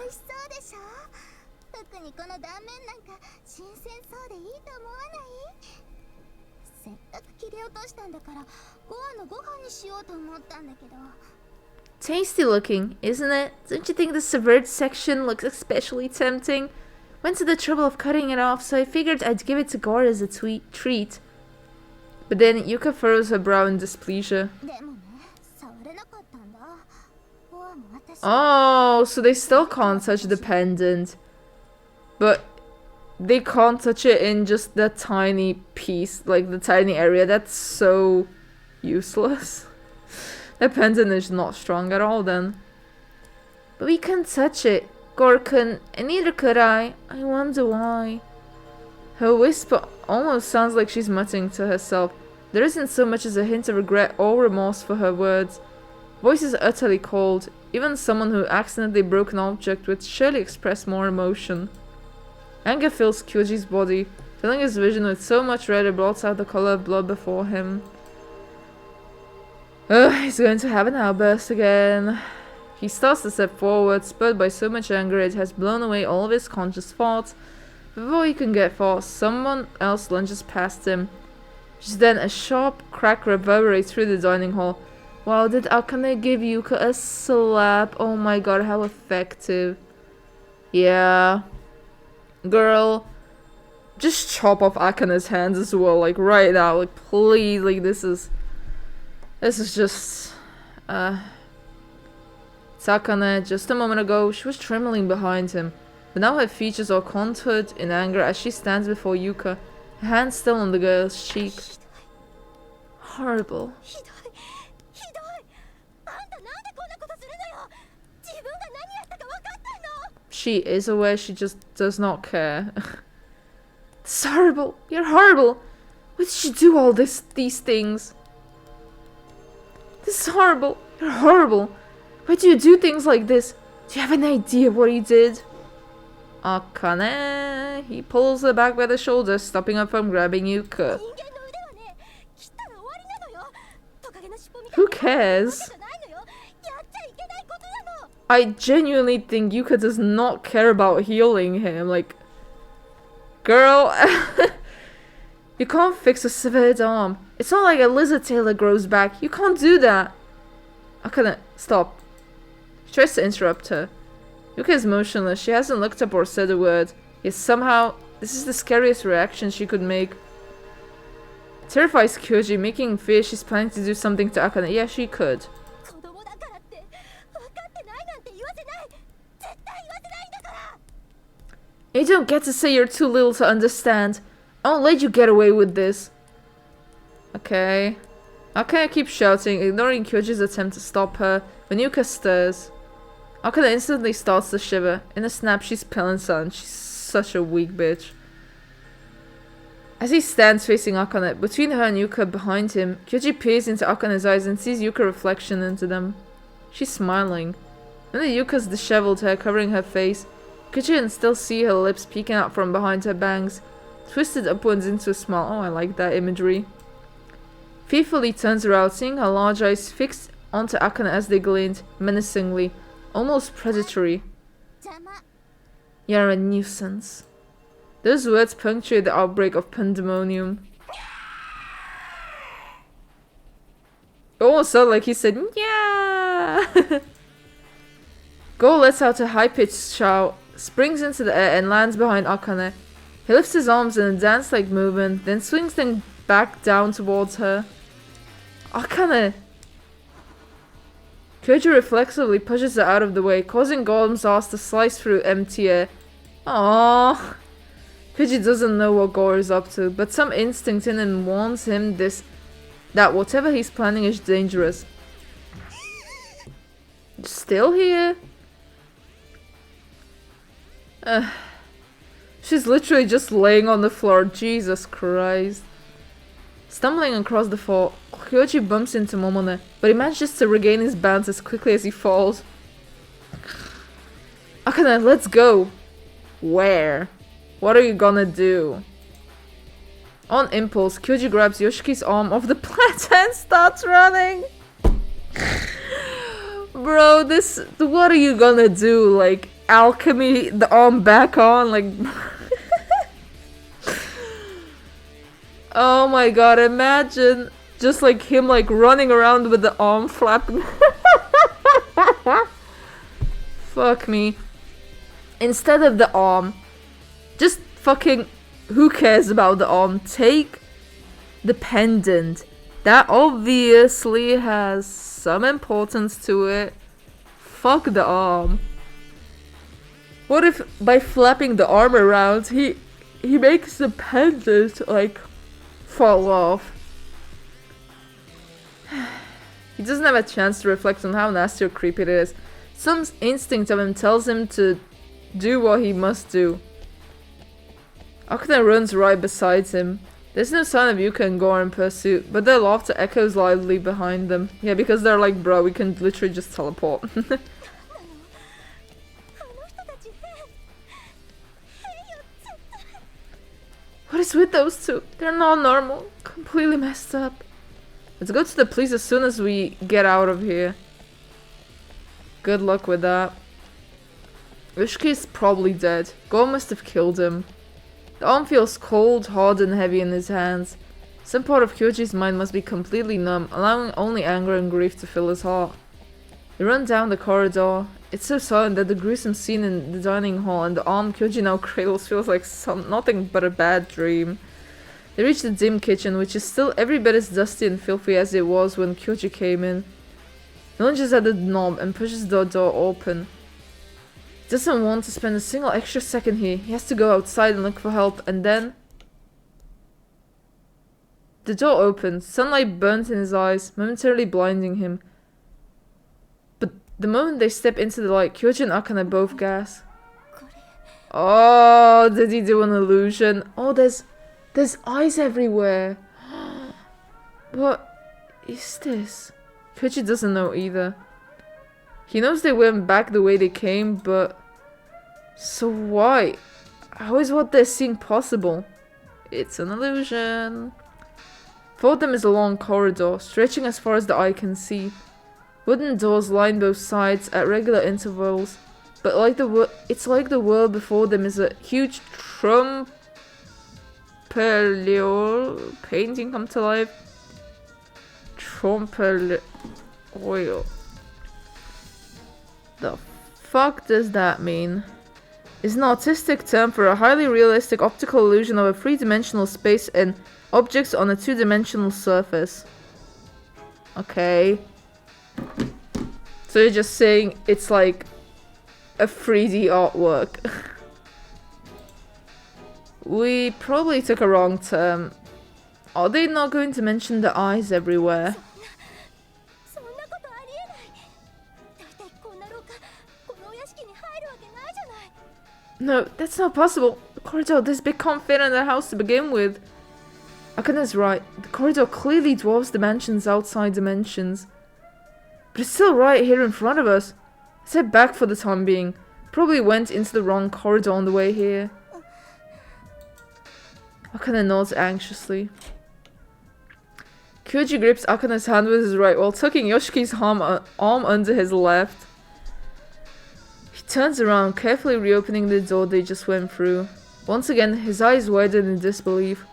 Tasty looking, isn't it? Don't you think the severed section looks especially tempting? Went to the trouble of cutting it off, so I figured I'd give it to Gore as a treat. But then Yuka furrows her brow in displeasure. Oh, so they still can't touch the pendant. But they can't touch it in just that tiny piece, like the tiny area. That's so useless. The pendant is not strong at all then. But we can touch it. Gore couldn't, and neither could I. I wonder why. Her whisper almost sounds like she's muttering to herself. There isn't so much as a hint of regret or remorse for her words. Voice is utterly cold. Even someone who accidentally broke an object would surely express more emotion. Anger fills Kyoji's body, filling his vision with so much red it blots out the color of blood before him. He's going to have an outburst again. He starts to step forward, spurred by so much anger it has blown away all of his conscious thoughts. Before he can get far, someone else lunges past him. Just then, a sharp crack reverberates through the dining hall. Wow, did Akane give Yuka a slap? Oh my god, how effective. Yeah. Girl, just chop off Akane's hands as well, like right now, like please, like this is just, Sakane, just a moment ago, she was trembling behind him, but now her features are contoured in anger as she stands before Yuka, her hand still on the girl's cheek. Horrible. She is aware, she just does not care. It's horrible. You're horrible. Why did you do all these things? This is horrible. You're horrible. Why do you do things like this? Do you have an idea what he did? Akane. He pulls her back by the shoulder, stopping her from grabbing Yuka. Who cares? I genuinely think Yuka does not care about healing him. Like, girl, you can't fix a severed arm. It's not like a lizard tail that grows back. You can't do that. Akane, stop. She tries to interrupt her. Yuka is motionless. She hasn't looked up or said a word. Yet somehow, this is the scariest reaction she could make. It terrifies Kyoji, making him fear she's planning to do something to Akane. Yeah, she could. You don't get to say you're too little to understand. I won't let you get away with this. Okay. Akane keeps shouting, ignoring Kyoji's attempt to stop her, when Yuka stirs. Akane instantly starts to shiver. In a snap, she's pale and silent. She's such a weak bitch. As he stands facing Akane, between her and Yuka behind him, Kyoji peers into Akane's eyes and sees Yuka's reflection into them. She's smiling. Only Yuka's disheveled hair covering her face. Kyoji can still see her lips peeking out from behind her bangs, twisted upwards into a smile. Oh, I like that imagery. Fearfully turns around, seeing her large eyes fixed onto Akane as they gleamed, menacingly, almost predatory. You're a nuisance. Those words punctuate the outbreak of pandemonium. It almost sounded like he said, yeah. Go lets out a high-pitched shout, springs into the air and lands behind Akane. He lifts his arms in a dance-like movement, then swings them back down towards her. Akane! Kyoji reflexively pushes her out of the way, causing Golem's ass to slice through empty air. Aww. Kyoji doesn't know what Gore is up to, but some instinct in him warns him that whatever he's planning is dangerous. Still here? She's literally just laying on the floor. Jesus Christ. Stumbling across the floor, Kyoji bumps into Momone, but he manages to regain his balance as quickly as he falls. Akane, let's go. Where? What are you gonna do? On impulse, Kyoji grabs Yoshiki's arm off the platter and starts running. Bro, what are you gonna do? Like, alchemy the arm back on? Like... Oh my god, imagine just like him like running around with the arm flapping. Fuck me. Instead of the arm, just fucking, who cares about the arm? Take the pendant. That obviously has some importance to it. Fuck the arm. What if by flapping the arm around, he makes the pendant like fall off? He doesn't have a chance to reflect on how nasty or creepy it is. Some instinct of him tells him to do what he must do. Akane runs right beside him. There's no sign of Yuka and Gore in pursuit, but their laughter echoes loudly behind them. Yeah, because they're like, bro, we can literally just teleport. What is with those two? They're not normal. Completely messed up. Let's go to the police as soon as we get out of here. Good luck with that. Ushiki is probably dead. Gore must have killed him. The arm feels cold, hard and heavy in his hands. Some part of Kyoji's mind must be completely numb, allowing only anger and grief to fill his heart. They run down the corridor. It's so silent that the gruesome scene in the dining hall and the arm Kyoji now cradles feels like nothing but a bad dream. They reach the dim kitchen, which is still every bit as dusty and filthy as it was when Kyoji came in. He lunges at the knob and pushes the door open. He doesn't want to spend a single extra second here. He has to go outside and look for help, and then... The door opens. Sunlight burns in his eyes, momentarily blinding him. But the moment they step into the light, Kyoji and Akane both gasp. Oh, did he do an illusion? Oh, there's eyes everywhere. What is this? Kyoji doesn't know either. He knows they went back the way they came, but... So why? How is what they're seeing possible? It's an illusion. Before them is a long corridor, stretching as far as the eye can see. Wooden doors line both sides at regular intervals, but it's like the world before them is a huge Trompe-l'oeil painting come to life. Trompe-l'oeil. The fuck does that mean? It's an artistic term for a highly realistic optical illusion of a three-dimensional space and objects on a two-dimensional surface. Okay. So you're just saying it's like a 3D artwork. We probably took a wrong term. Are they not going to mention the eyes everywhere? No, that's not possible. The corridor this big can't fit in the house to begin with. Akane's right. The corridor clearly dwarfs dimensions outside dimensions. But it's still right here in front of us. Let's head back for the time being. Probably went into the wrong corridor on the way here. Akane nods anxiously. Kyoji grips Akane's hand with his right while tucking Yoshiki's arm under his left. He turns around, carefully reopening the door they just went through. Once again, his eyes widen in disbelief.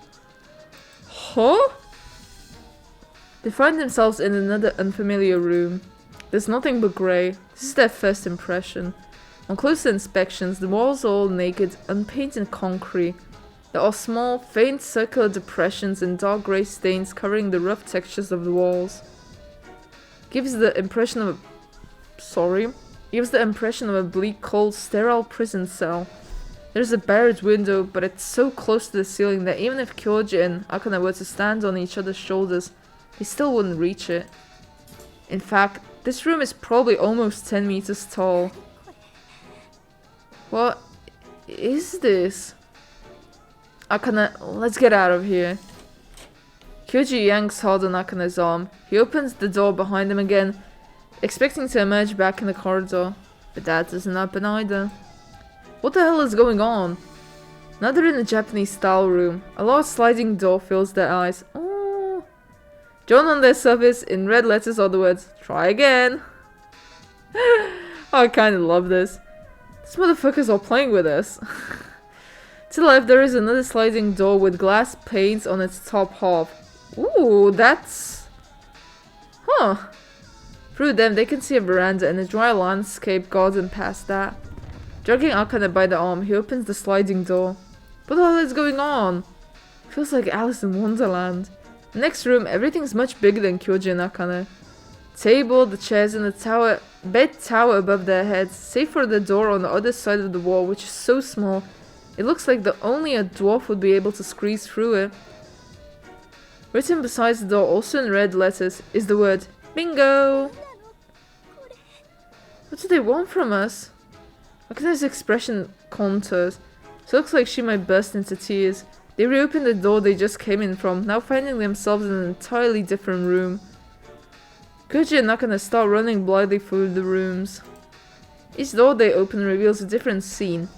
Huh? They find themselves in another unfamiliar room. There's nothing but grey. This is their first impression. On closer inspections, the walls are all naked, unpainted concrete. There are small, faint circular depressions and dark grey stains covering the rough textures of the walls. Gives the impression of a bleak, cold, sterile prison cell. There's a barred window, but it's so close to the ceiling that even if Kyoji and Akane were to stand on each other's shoulders, they still wouldn't reach it. In fact, this room is probably almost 10 meters tall. What is this? Akane, let's get out of here. Kyoji yanks hard on Akane's arm. He opens the door behind him again, expecting to emerge back in the corridor. But that doesn't happen either. What the hell is going on? Now they're in a Japanese-style room. A large sliding door fills their eyes. Oh. Drawn on their surface in red letters are the words, "Try again." I kinda love this. These motherfuckers are playing with us. To the left there is another sliding door with glass panes on its top half. Ooh, that's... Huh. Through them they can see a veranda and a dry landscape garden past that. Dragging Akane by the arm, he opens the sliding door. What the hell is going on? Feels like Alice in Wonderland. Next room, everything's much bigger than Kyoji and Akane. Table, the chairs, and the bed tower above their heads, save for the door on the other side of the wall, which is so small, it looks like only a dwarf would be able to squeeze through it. Written beside the door, also in red letters, is the word Bingo! What do they want from us? Akane's expression contours, so it looks like she might burst into tears. They reopen the door they just came in from, now finding themselves in an entirely different room. Kyoji and Akane start running blindly through the rooms. Each door they open reveals a different scene.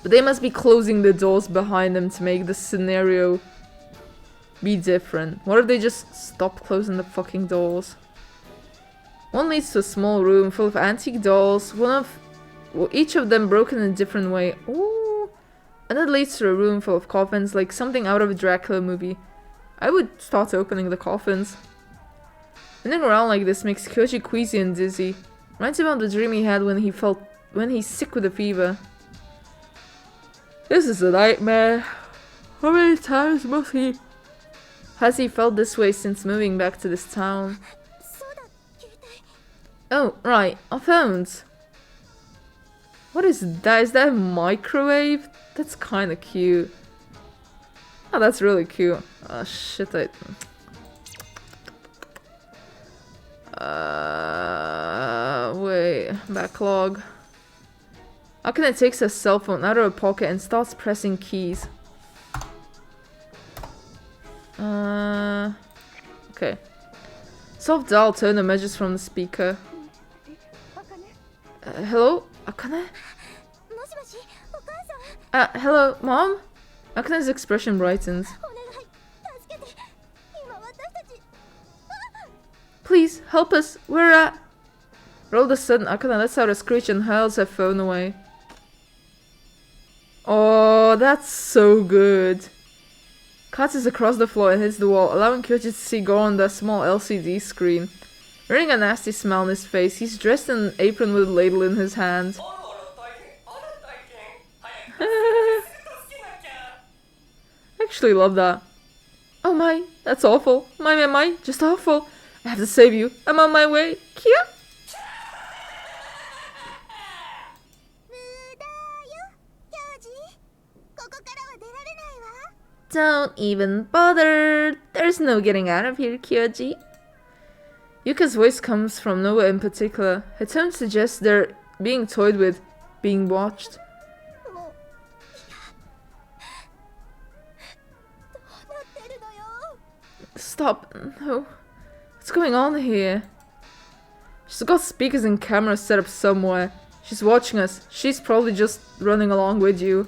But they must be closing the doors behind them to make the scenario be different. What if they just stop closing the fucking doors? One leads to a small room full of antique dolls, each of them broken in a different way. Ooh. Another leads to a room full of coffins, like something out of a Dracula movie. I would start opening the coffins. Running around like this makes Kyoji queasy and dizzy. Reminds him of the dream he had when he's sick with a fever. This is a nightmare. How many times has he felt this way since moving back to this town? Oh, right, our phones. What is that? Is that a microwave? That's kinda cute. Oh, that's really cute. Oh shit, wait, backlog. Akane takes her cell phone out of her pocket and starts pressing keys. Okay. Soft dial tone emerges from the speaker. Hello? Akane? Hello, Mom? Akane's expression brightens. Please, help us! We're at... All of a sudden, Akane lets out a screech and hurls her phone away. Oh, that's so good. Cuts across the floor and hits the wall, allowing Kyoji to see Gore on the small LCD screen. Wearing a nasty smile on his face, he's dressed in an apron with a ladle in his hand. I actually love that. Oh my, that's awful. My, just awful. I have to save you. I'm on my way. Kia! Don't even bother. There's no getting out of here, Kyoji. Yuka's voice comes from nowhere in particular. Her tone suggests they're being toyed with, being watched. Stop. No. What's going on here? She's got speakers and cameras set up somewhere. She's watching us. She's probably just running along with you.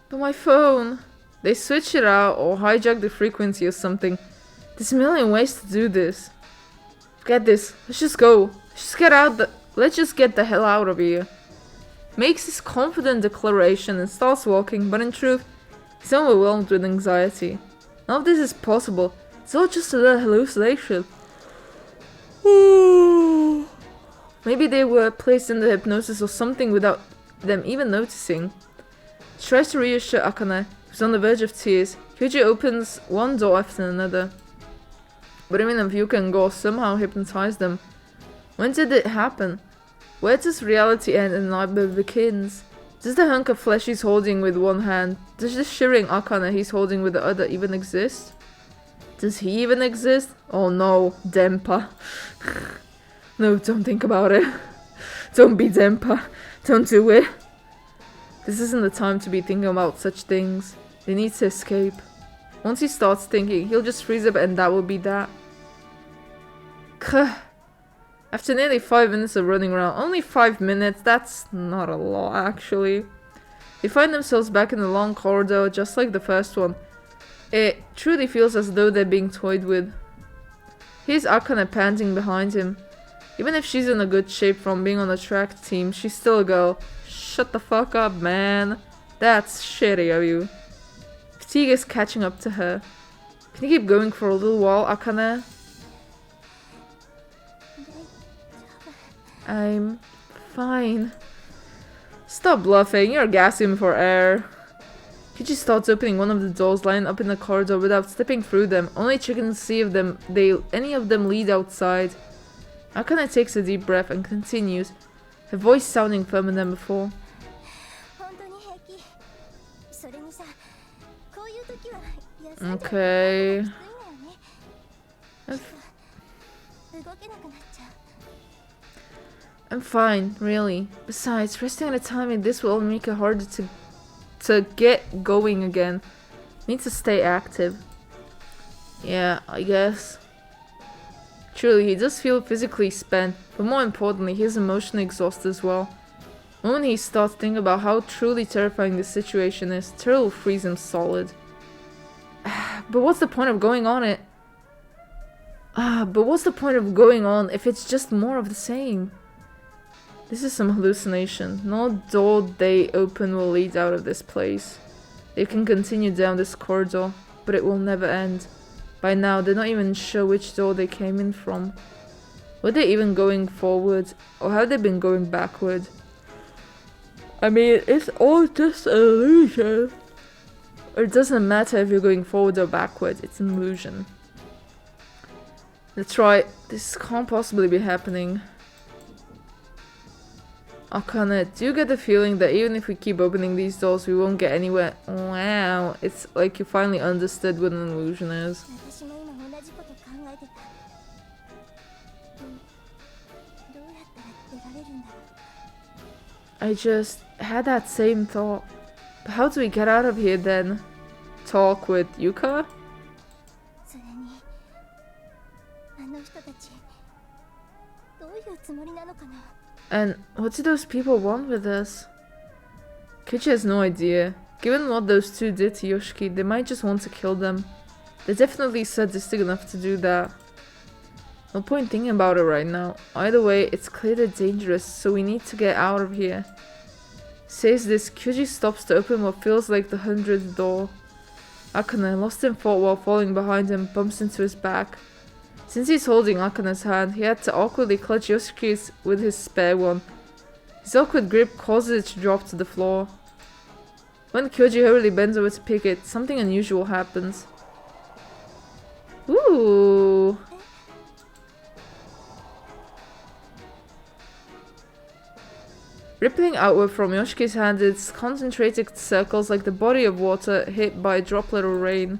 But my phone. They switch it out or hijack the frequency or something. There's a million ways to do this. Forget this. Let's just go. Let's just get the hell out of here. Makes his confident declaration and starts walking, but in truth, he's overwhelmed with anxiety. None of this is possible. It's all just a little hallucination. Maybe they were placed under hypnosis or something without them even noticing. She tries to reassure Akane, who's on the verge of tears. Kyoji opens one door after another. But even if Yuka and Gore somehow hypnotize them. When did it happen? Where does reality end and nightmare begins? Does the hunk of flesh he's holding with one hand, does the shivering Akane he's holding with the other even exist? Does he even exist? Oh no, Denpa. No, don't think about it. Don't be Denpa. Don't do it. This isn't the time to be thinking about such things. They need to escape. Once he starts thinking, he'll just freeze up and that will be that. After nearly 5 minutes of running around, only 5 minutes, that's not a lot actually. They find themselves back in the long corridor just like the first one. It truly feels as though they're being toyed with. Here's Akane panting behind him. Even if she's in a good shape from being on the track team, she's still a girl. Shut the fuck up, man. That's shitty of you. Fatigue is catching up to her. Can you keep going for a little while, Akane? I'm fine. Stop bluffing, you're gasping for air. Kichi starts opening one of the doors lined up in the corridor without stepping through them, only checking to see if any of them lead outside. Akane takes a deep breath and continues, her voice sounding firmer than before. Okay. I'm fine, really. Besides, resting at a time like this will only make it harder to get going again. Need to stay active. Yeah, I guess. Truly, he does feel physically spent, but more importantly, he's emotionally exhausted as well. The moment he starts thinking about how truly terrifying this situation is, terror will freeze him solid. But what's the point of going on it? But what's the point of going on if it's just more of the same? This is some hallucination. No door they open will lead out of this place. They can continue down this corridor, but it will never end. By now, they're not even sure which door they came in from. Were they even going forward, or have they been going backward? I mean, it's all just an illusion. Or it doesn't matter if you're going forward or backward, it's an illusion. That's right, this can't possibly be happening. Akane, do you get the feeling that even if we keep opening these doors, we won't get anywhere? Wow, it's like you finally understood what an illusion is. I just had that same thought. But how do we get out of here then? Talk with Yuka? And what do those people want with us? Kichi has no idea. Given what those two did to Yoshiki, they might just want to kill them. They're definitely sadistic enough to do that. No point thinking about it right now. Either way, it's clear they're dangerous, so we need to get out of here. Says this, Kyuji stops to open what feels like the 100th door. Akane, lost in thought while falling behind him, bumps into his back. Since he's holding Akane's hand, he had to awkwardly clutch Yoshiki's with his spare one. His awkward grip causes it to drop to the floor. When Kyoji hurriedly bends over to pick it, something unusual happens. Ooh! Rippling outward from Yoshiki's hand, its concentrated circles like the body of water hit by a droplet of rain.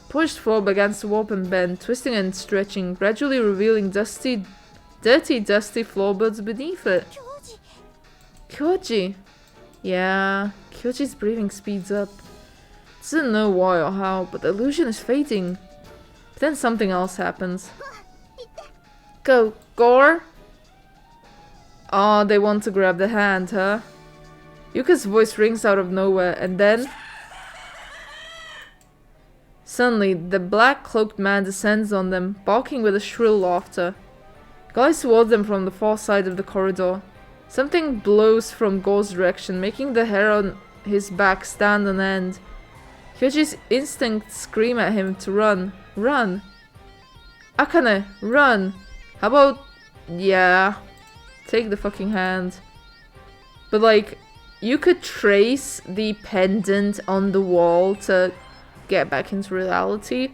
Polished floor began to warp and bend, twisting and stretching, gradually revealing dirty, dusty floorboards beneath it. Kyoji! Yeah, Kyoji's breathing speeds up. Doesn't know why or how, but the illusion is fading. But then something else happens. Go, Gore! Oh, they want to grab the hand, huh? Yuka's voice rings out of nowhere, and then... Suddenly, the black-cloaked man descends on them, barking with a shrill laughter. Glides towards them from the far side of the corridor. Something blows from Gore's direction, making the hair on his back stand on end. Kyoji's instincts scream at him to run. Run! Akane, run! How about... yeah... take the fucking hand. But like, you could trace the pendant on the wall to get back into reality.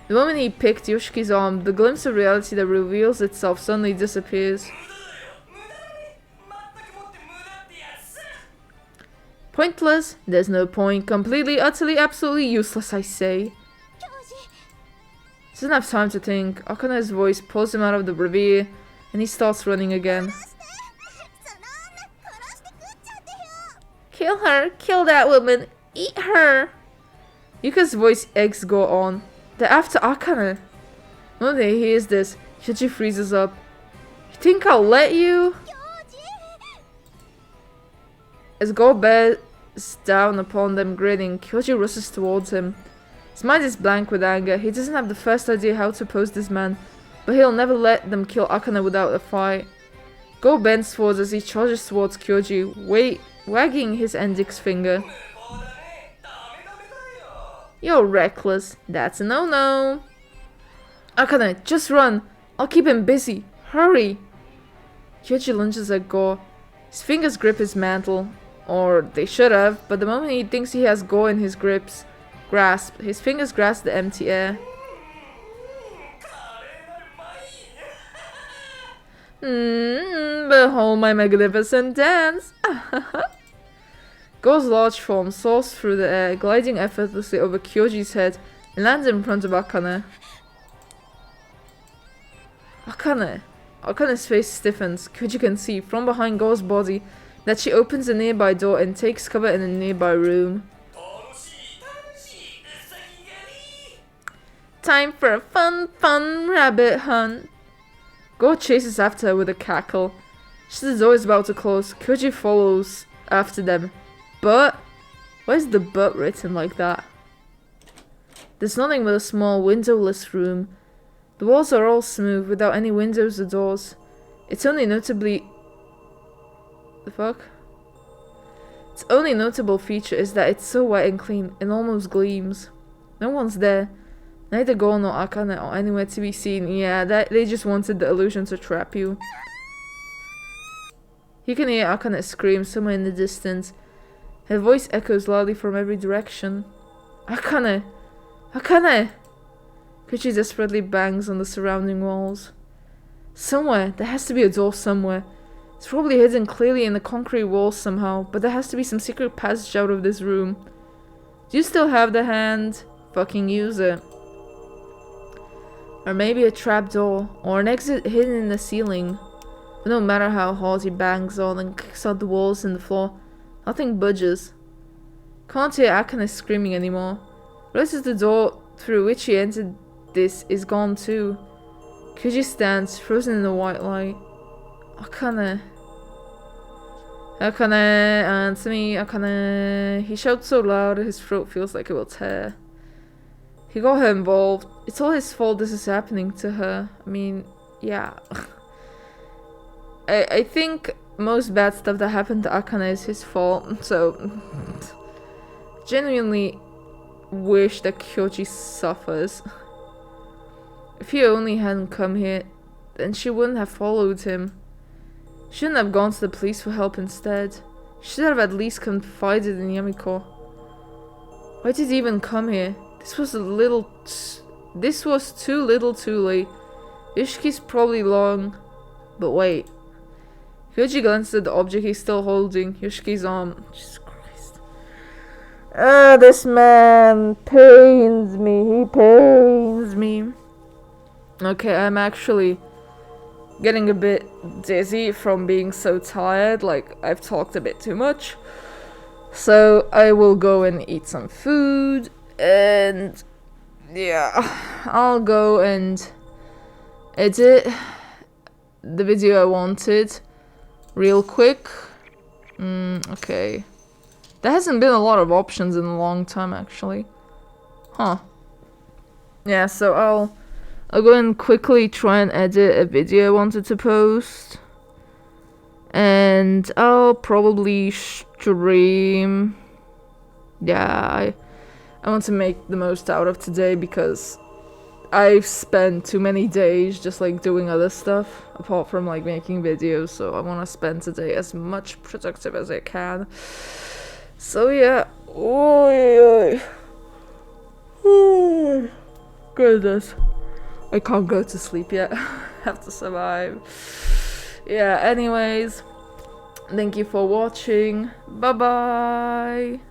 The moment he picked Yoshiki's arm, the glimpse of reality that reveals itself suddenly disappears. Pointless? There's no point. Completely, utterly, absolutely useless, I say. Doesn't have time to think. Akane's voice pulls him out of the reverie, and he starts running again. Kill her! Kill that woman! Eat her! Yuka's voice eggs Gore on. They're after Akane. When he hears this, Kyoji freezes up. You think I'll let you? As Gore bears down upon them grinning, Kyoji rushes towards him. His mind is blank with anger. He doesn't have the first idea how to oppose this man, but he'll never let them kill Akane without a fight. Gore bends forwards as he charges towards Kyoji, wagging his index finger. You're reckless. That's a no-no. Akane, just run. I'll keep him busy. Hurry. Kyoji lunges at Gore. His fingers grip his mantle. Or they should have, but the moment he thinks he has Gore in his grasp, his fingers grasp the empty air. Behold my magnificent dance. Gore's large form soars through the air, gliding effortlessly over Kyoji's head and lands in front of Akane. Akane's face stiffens. Kyoji can see, from behind Gore's body, that she opens a nearby door and takes cover in a nearby room. Time for a fun rabbit hunt. Gore chases after her with a cackle. Just as the door is about to close, Kyoji follows after them. But? Where's the but written like that? There's nothing but a small windowless room. The walls are all smooth, without any windows or doors. Its only notably... The fuck? Its only notable feature is that it's so white and clean, it almost gleams. No one's there. Neither Gore nor Akane are anywhere to be seen. Yeah, they just wanted the illusion to trap you. You can hear Akane scream somewhere in the distance. Her voice echoes loudly from every direction. Akane! Akane! Kyoji desperately bangs on the surrounding walls. Somewhere! There has to be a door somewhere. It's probably hidden clearly in the concrete walls somehow, but there has to be some secret passage out of this room. Do you still have the hand? Fucking use it. Or maybe a trapdoor, or an exit hidden in the ceiling. But no matter how hard he bangs on and kicks out the walls and the floor, nothing budges. Can't hear Akane screaming anymore. Realizes the door through which he entered this is gone too. Kyoji stands, frozen in the white light. Akane. Akane, answer me, Akane. He shouts so loud his throat feels like it will tear. He got her involved. It's all his fault this is happening to her. I mean, yeah. I think most bad stuff that happened to Akane is his fault, so... Genuinely wish that Kyoji suffers. If he only hadn't come here, then she wouldn't have followed him. She shouldn't have gone to the police for help instead. She should have at least confided in Yamiko. Why did he even come here? This was too little too late. Yoshiki's probably long. But wait. Kyoji glances at the object he's still holding. Yoshiki's arm. Jesus Christ. This man pains me. He pains me. Okay, I'm actually getting a bit dizzy from being so tired. Like, I've talked a bit too much. So, I will go and eat some food. And yeah, I'll go and edit the video I wanted real quick. Okay. There hasn't been a lot of options in a long time, actually. Huh. Yeah, so I'll go and quickly try and edit a video I wanted to post. And I'll probably stream. Yeah, I want to make the most out of today because I've spent too many days just like doing other stuff apart from like making videos, so I want to spend today as much productive as I can. So yeah. Oh, goodness, I can't go to sleep yet. Have to survive. Yeah, anyways, thank you for watching. Bye bye.